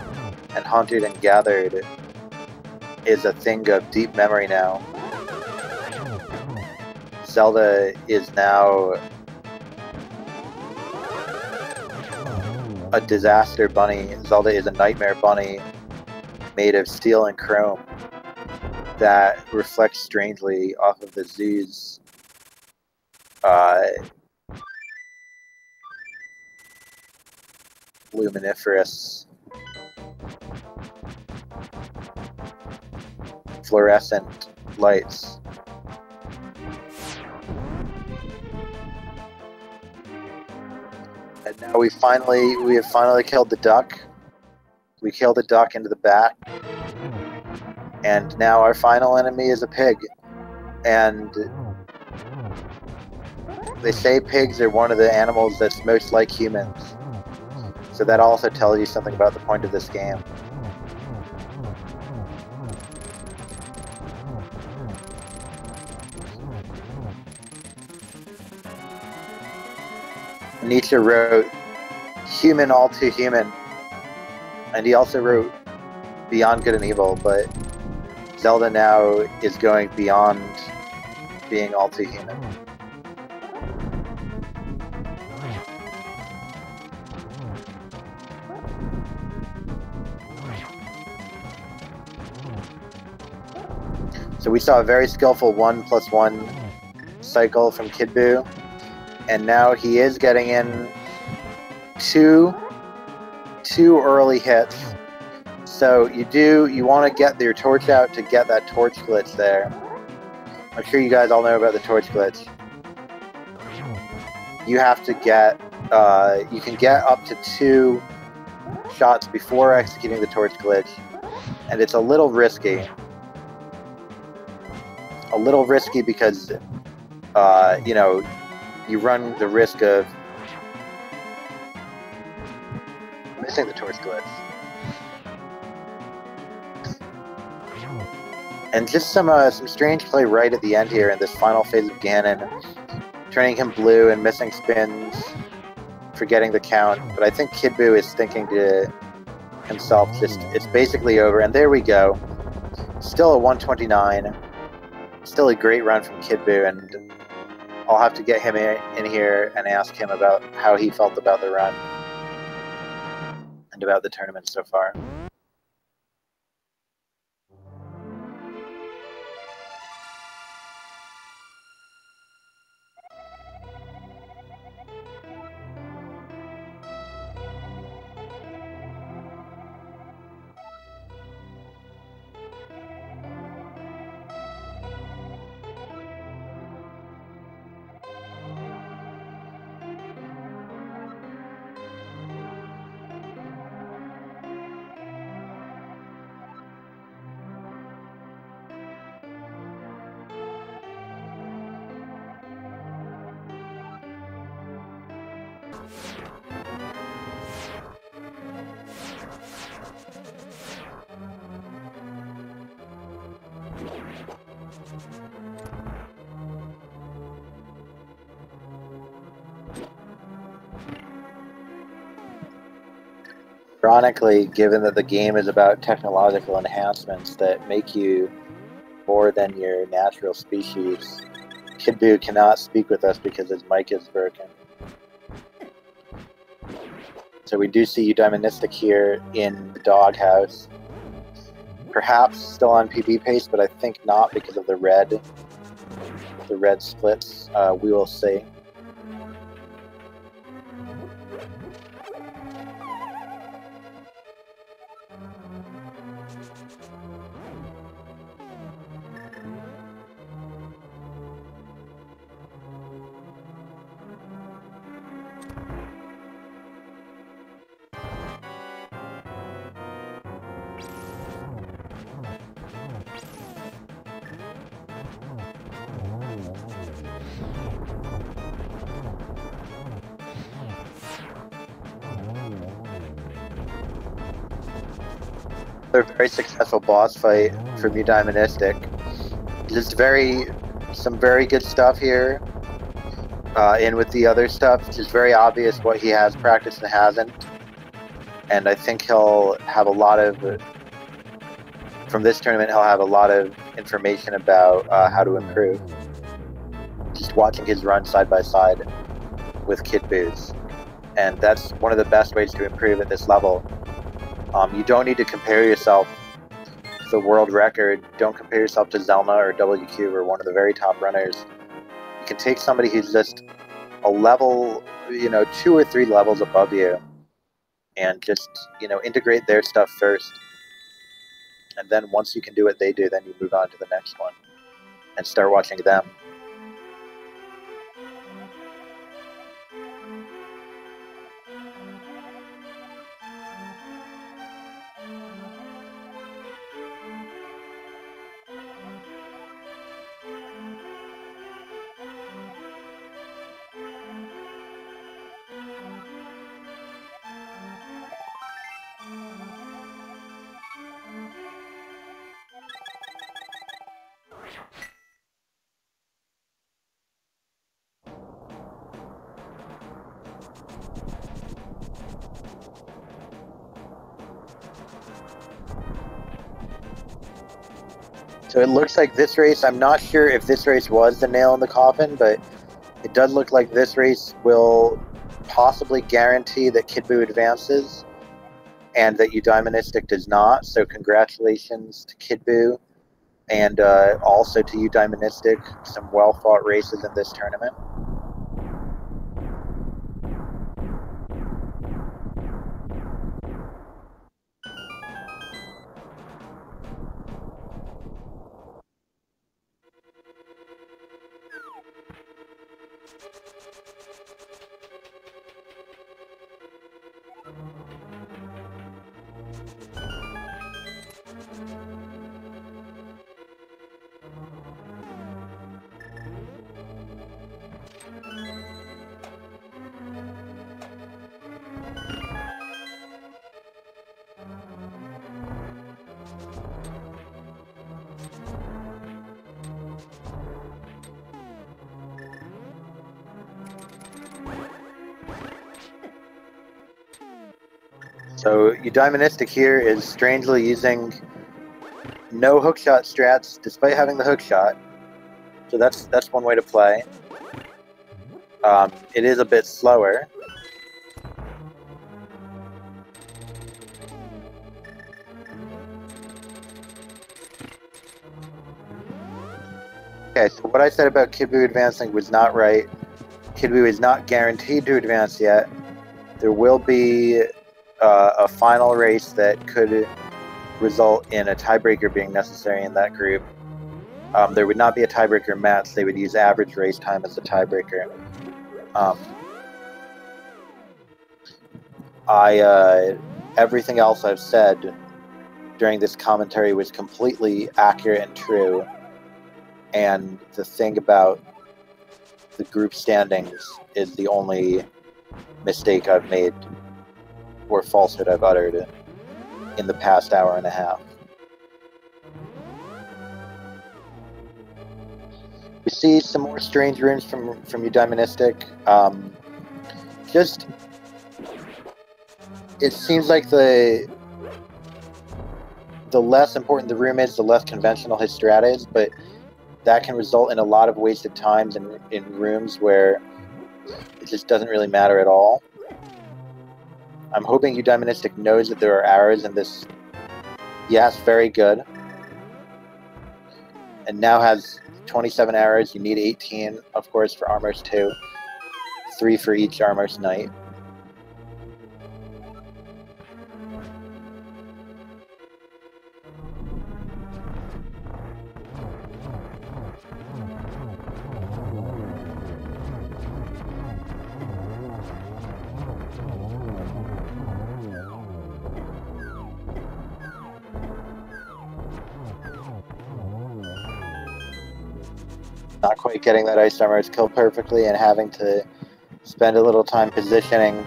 and hunted and gathered is a thing of deep memory now. Zelda is now a disaster bunny. Zelda is a nightmare bunny made of steel and chrome that reflects strangely off of the zoo's luminiferous fluorescent lights. And now we have finally killed the duck. We killed the duck into the back. And now our final enemy is a pig. And they say pigs are one of the animals that's most like humans. So that also tells you something about the point of this game. Nietzsche wrote, "Human all too human," and he also wrote Beyond Good and Evil, but Zelda now is going beyond being all too human. So we saw a very skillful 1+1 cycle from Kidboo. And now he is getting in two early hits. So you want to get your torch out to get that torch glitch there. I'm sure you guys all know about the torch glitch. You have to get, you can get up to 2 shots before executing the torch glitch. And it's a little risky. A little risky because, you know, you run the risk of missing the torch glitch. And just some strange play right at the end here in this final phase of Ganon, turning him blue and missing spins, forgetting the count. But I think Kidboo is thinking to himself, just, it's basically over. And there we go. Still a 129. Still a great run from Kidboo, and I'll have to get him in here and ask him about how he felt about the run and about the tournament so far. Ironically, given that the game is about technological enhancements that make you more than your natural species, Kidboo cannot speak with us because his mic is broken. So we do see eudaimonistic here in the doghouse. Perhaps still on PB pace, but I think not because of the red splits. We will see. A very successful boss fight from eudaimonistic. Just some very good stuff here. In with the other stuff, it's just very obvious what he has practiced and hasn't. And I think he'll have a lot of, from this tournament, he'll have a lot of information about how to improve. Just watching his run side by side with Kidboo's. And that's one of the best ways to improve at this level. You don't need to compare yourself to the world record. Don't compare yourself to Zelda or WQ or one of the very top runners. You can take somebody who's just a level, 2 or 3 levels above you and just, you know, integrate their stuff first. And then once you can do what they do, then you move on to the next one and start watching them. So it looks like this race, I'm not sure if this race was the nail in the coffin, but it does look like this race will possibly guarantee that Kidboo advances and that Eudaimonistic does not. So congratulations to Kidboo and also to Eudaimonistic. Some well-fought races in this tournament. So Eudaimonistic here is strangely using no hookshot strats despite having the hookshot. So that's one way to play. It is a bit slower. Okay, so what I said about Kidboo advancing was not right. Kidboo is not guaranteed to advance yet. There will be a final race that could result in a tiebreaker being necessary in that group. There would not be a tiebreaker match. They would use average race time as the tiebreaker. Everything else I've said during this commentary was completely accurate and true. And the thing about the group standings is the only mistake I've made or falsehood I've uttered in the past hour and a half. We see some more strange runes from Eudaimonistic. Just, it seems like the less important the room is, the less conventional his strat is, but that can result in a lot of wasted times in rooms where it just doesn't really matter at all. I'm hoping Eudaimonistic knows that there are arrows in this. Yes, very good. And now has 27 arrows. You need 18, of course, for Armor's 2. 3 for each Armor's Knight. Not quite getting that Ice Armor's kill perfectly and having to spend a little time positioning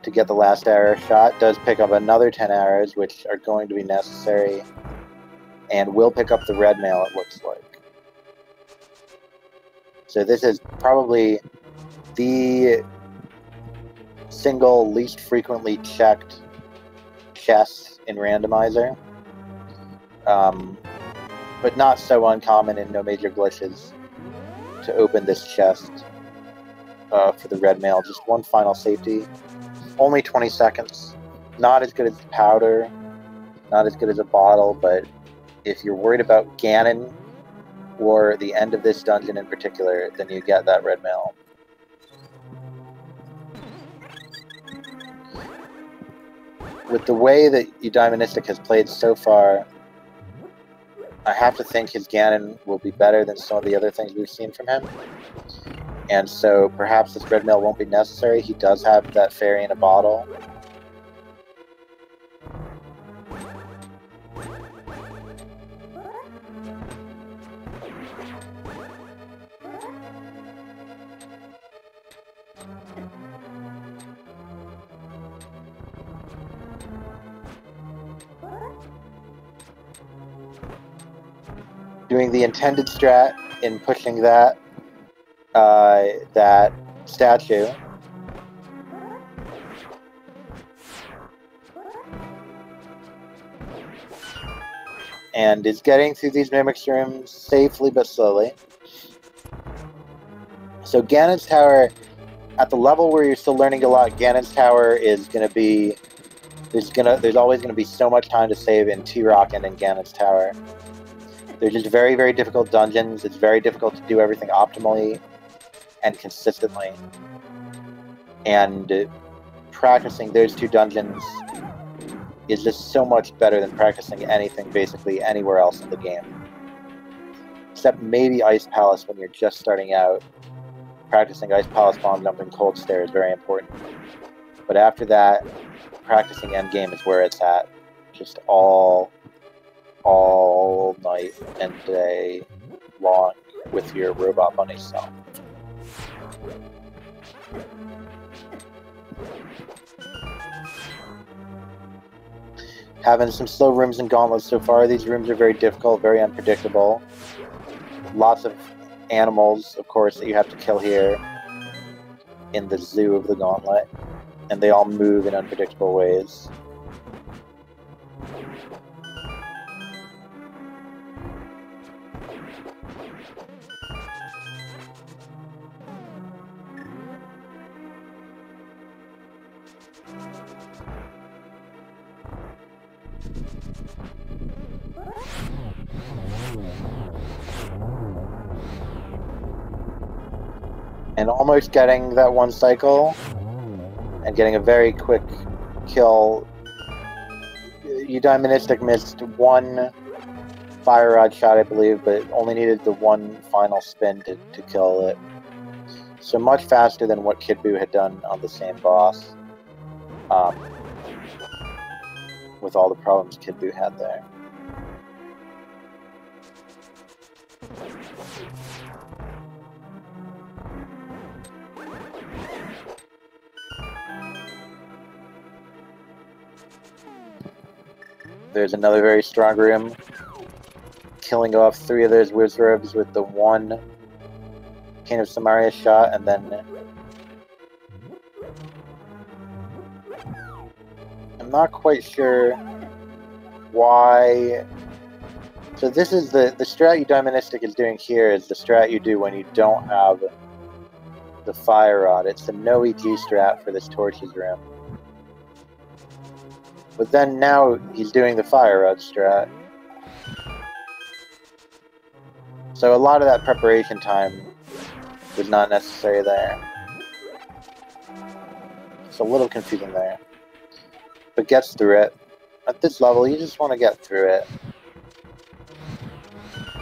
to get the last arrow shot. Does pick up another 10 arrows, which are going to be necessary, and will pick up the red mail, it looks like. So this is probably the single least frequently checked chest in Randomizer. But not so uncommon in No Major Glitches to open this chest for the red mail. Just one final safety. Only 20 seconds. Not as good as powder, not as good as a bottle, but if you're worried about Ganon or the end of this dungeon in particular, then you get that red mail. with the way that eudaimonistic has played so far, I have to think his Ganon will be better than some of the other things we've seen from him. And so perhaps this red mill won't be necessary. He does have that fairy in a bottle. Doing the intended strat in pushing that that statue. And is getting through these mimic rooms safely but slowly. So Ganon's Tower, at the level where you're still learning a lot, Ganon's Tower is going to be... There's always going to be so much time to save in T-Rock and in Ganon's Tower. They're just very, very difficult dungeons. It's very difficult to do everything optimally and consistently. And practicing those two dungeons is just so much better than practicing anything basically anywhere else in the game. Except maybe Ice Palace when you're just starting out. Practicing Ice Palace bomb jump and cold stare is very important. But after that, practicing endgame is where it's at. Just all night and day long with your robot bunny self. Having some slow rooms and gauntlets so far. These rooms are very difficult, very unpredictable. Lots of animals, of course, that you have to kill here in the zoo of the gauntlet. And they all move in unpredictable ways. And almost getting that one cycle, and getting a very quick kill. Eudaimonistic missed one fire rod shot, I believe, but only needed the one final spin to kill it. So much faster than what Kidboo had done on the same boss, with all the problems Kidboo had there. There's another very strong room, killing off 3 of those wizards with the one King of Samaria shot, and then I'm not quite sure why. So this is the strat eudaimonistic is doing here is the strat you do when you don't have the fire rod. It's the no EG strat for this torches room. But then now he's doing the fire rod strat. So a lot of that preparation time was not necessary there. It's a little confusing there. But gets through it. At this level, you just want to get through it.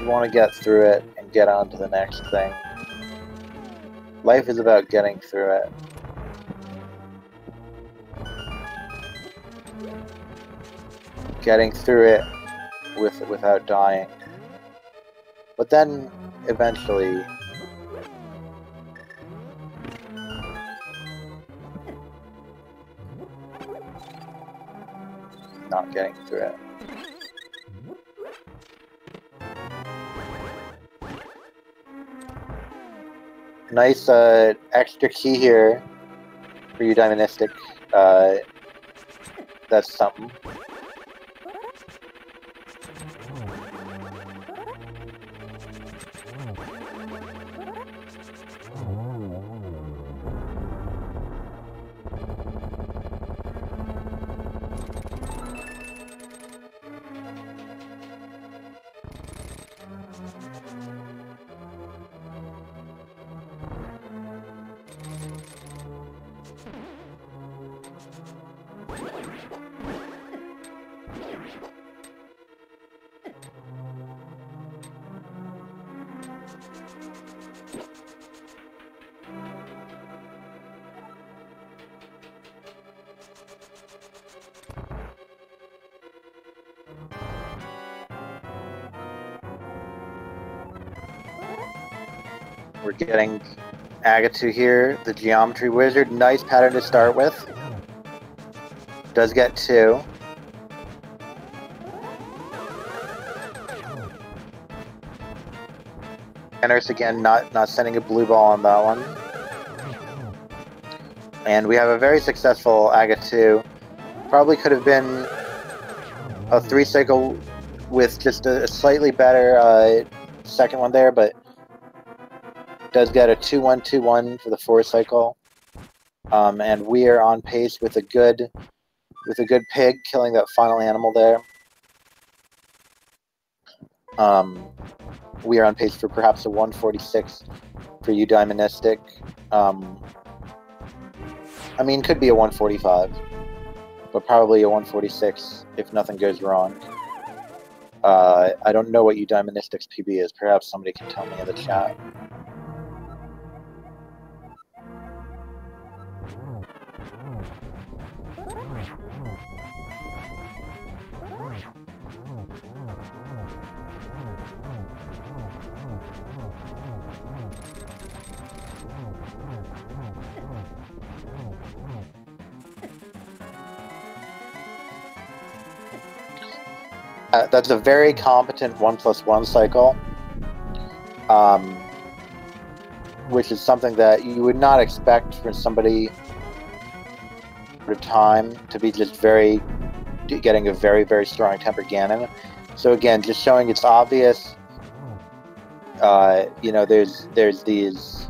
You want to get through it and get on to the next thing. Life is about getting through it. Getting through it without dying. But then, eventually, not getting through it. Nice extra key here for eudaimonistic. That's something. We're getting Agatu here, the Geometry Wizard. Nice pattern to start with. Does get 2. Ennis again, not sending a blue ball on that one. And we have a very successful Agatu. Probably could have been a 3-cycle with just a slightly better second one there, but does get a 2-1-2-1 for the 4-cycle. And we are on pace with a good pig, killing that final animal there. We are on pace for perhaps a 146 for eudaimonistic. I mean, could be a 145, but probably a 146 if nothing goes wrong. I don't know what eudaimonistic's PB is. Perhaps somebody can tell me in the chat. That's a very competent 1+1 cycle, which is something that you would not expect from somebody at a time to be just getting a very, very strong temper Ganon. So again, just showing it's obvious. You know, there's these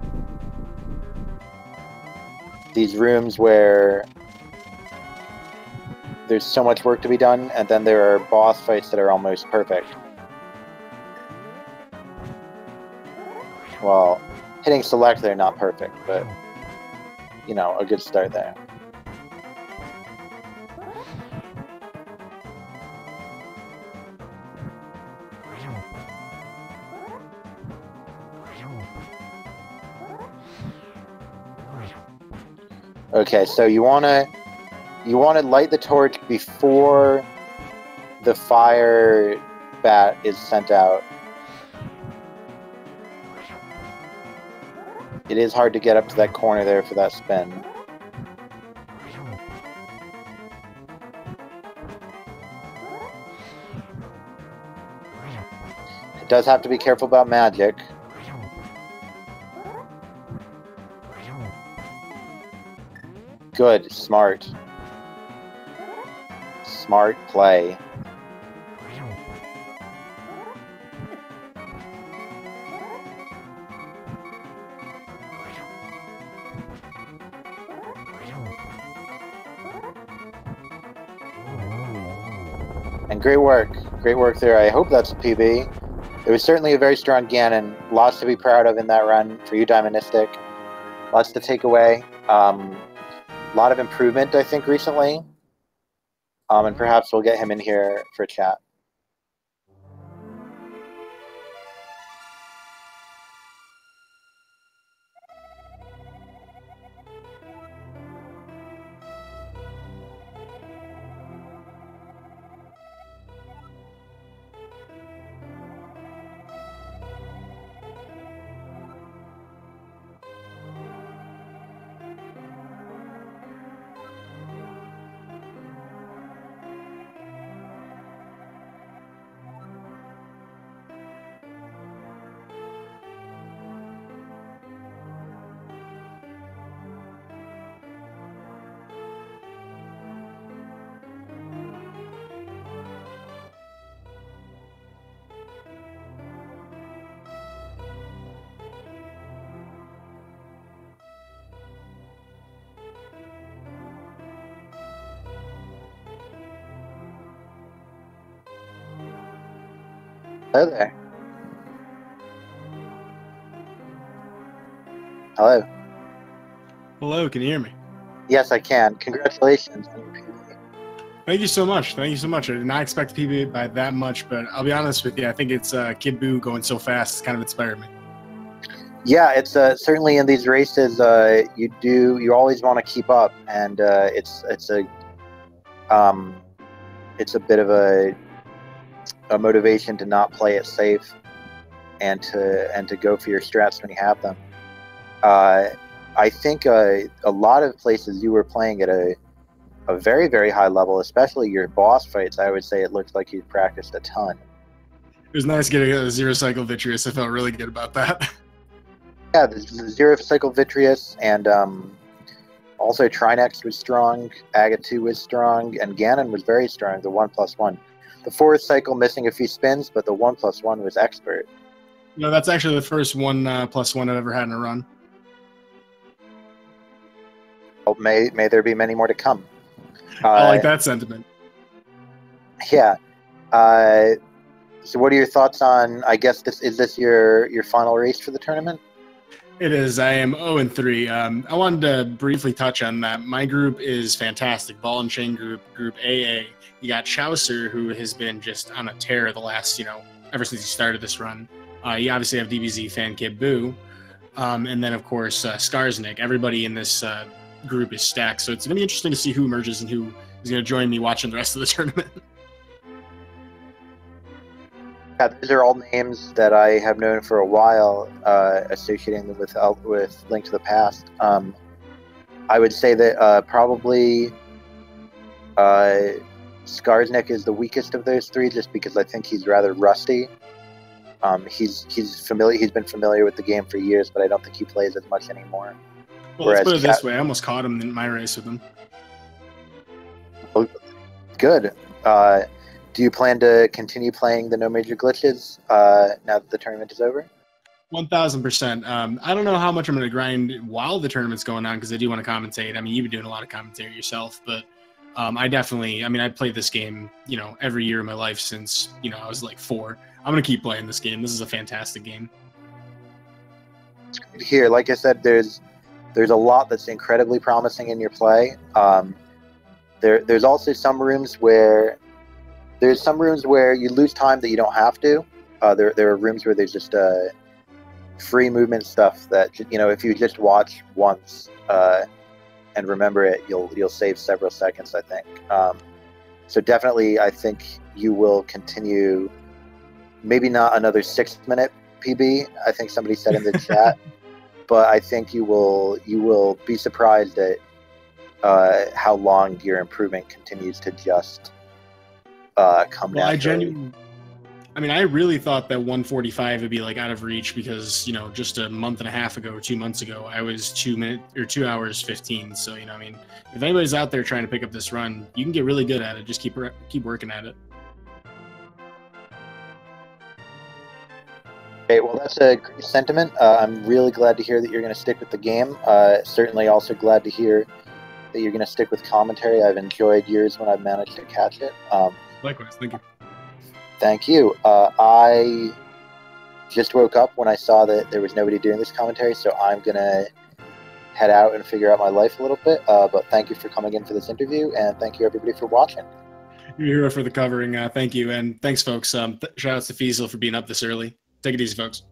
rooms where there's so much work to be done, and then there are boss fights that are almost perfect. Well, hitting select there, not perfect, but, you know, a good start there. Okay, so you want to light the torch before the fire bat is sent out. It is hard to get up to that corner there for that spin. It does have to be careful about magic. Good, smart. Smart play. And great work there. I hope that's a PB. It was certainly a very strong Ganon. Lots to be proud of in that run for eudaimonistic. Lots to take away. A lot of improvement, I think, recently. And perhaps we'll get him in here for a chat. Hello there. Hello. Hello, can you hear me? Yes, I can. Congratulations on your PB. Thank you so much. Thank you so much. I did not expect to PB by that much, but I'll be honest with you. I think it's Kid Boo going so fast. It's kind of inspired me. Yeah, it's certainly in these races. You always want to keep up, and it's a bit of a motivation to not play it safe, and to go for your strats when you have them. I think a lot of places you were playing at a very, very high level, especially your boss fights. I would say it looks like you practiced a ton. It was nice getting a zero cycle Vitreous. I felt really good about that. Yeah, the zero cycle Vitreous, and also Trinex was strong, Agatu was strong, and Ganon was very strong, the 1+1. The fourth cycle missing a few spins, but the 1+1 was expert. No, that's actually the first 1+1 I've ever had in a run. Well, may there be many more to come. I like that sentiment. Yeah. So what are your thoughts on, I guess, is this your final race for the tournament? It is. I am 0-3. I wanted to briefly touch on that. My group is fantastic. Ball and Chain group, Group AA. You got Chaucer, who has been just on a tear the last, ever since he started this run. You obviously have DBZ fan kidboo. And then, of course, Skarsnik. Everybody in this group is stacked. So it's going to be interesting to see who emerges and who is going to join me watching the rest of the tournament. Yeah, these are all names that I have known for a while, associating them with Link to the Past. I would say that probably Skarsnik is the weakest of those three, just because I think he's rather rusty. He's familiar. He's been familiar with the game for years, but I don't think he plays as much anymore. Well, let's put it this way: I almost caught him in my race with him. Good. Do you plan to continue playing the No Major Glitches now that the tournament is over? 1,000%. I don't know how much I'm going to grind while the tournament's going on, because I do want to commentate. I mean, you've been doing a lot of commentary yourself, but I played this game, every year of my life since, I was like 4. I'm going to keep playing this game. This is a fantastic game. Here, like I said, there's a lot that's incredibly promising in your play. There's also some rooms where you lose time that you don't have to. There are rooms where there's just free movement stuff that, if you just watch once and remember it, you'll save several seconds, I think. So definitely, I think you will continue. Maybe not another 6-minute PB. I think somebody said in the chat, but I think you will be surprised at how long your improvement continues to just come naturally. I really thought that 145 would be like out of reach, because just a month and a half ago or 2 months ago I was 2 hours 15. So if anybody's out there trying to pick up this run, you can get really good at it. Just keep working at it. Okay, well, that's a great sentiment. I'm really glad to hear that you're going to stick with the game. Certainly also glad to hear that you're going to stick with commentary. I've enjoyed yours when I've managed to catch it. Likewise, thank you. Thank you. I just woke up when I saw that there was nobody doing this commentary, so I'm going to head out and figure out my life a little bit. But thank you for coming in for this interview, and thank you, everybody, for watching. You're here for the covering. Thank you, and thanks, folks. Shout outs to Fiesel for being up this early. Take it easy, folks.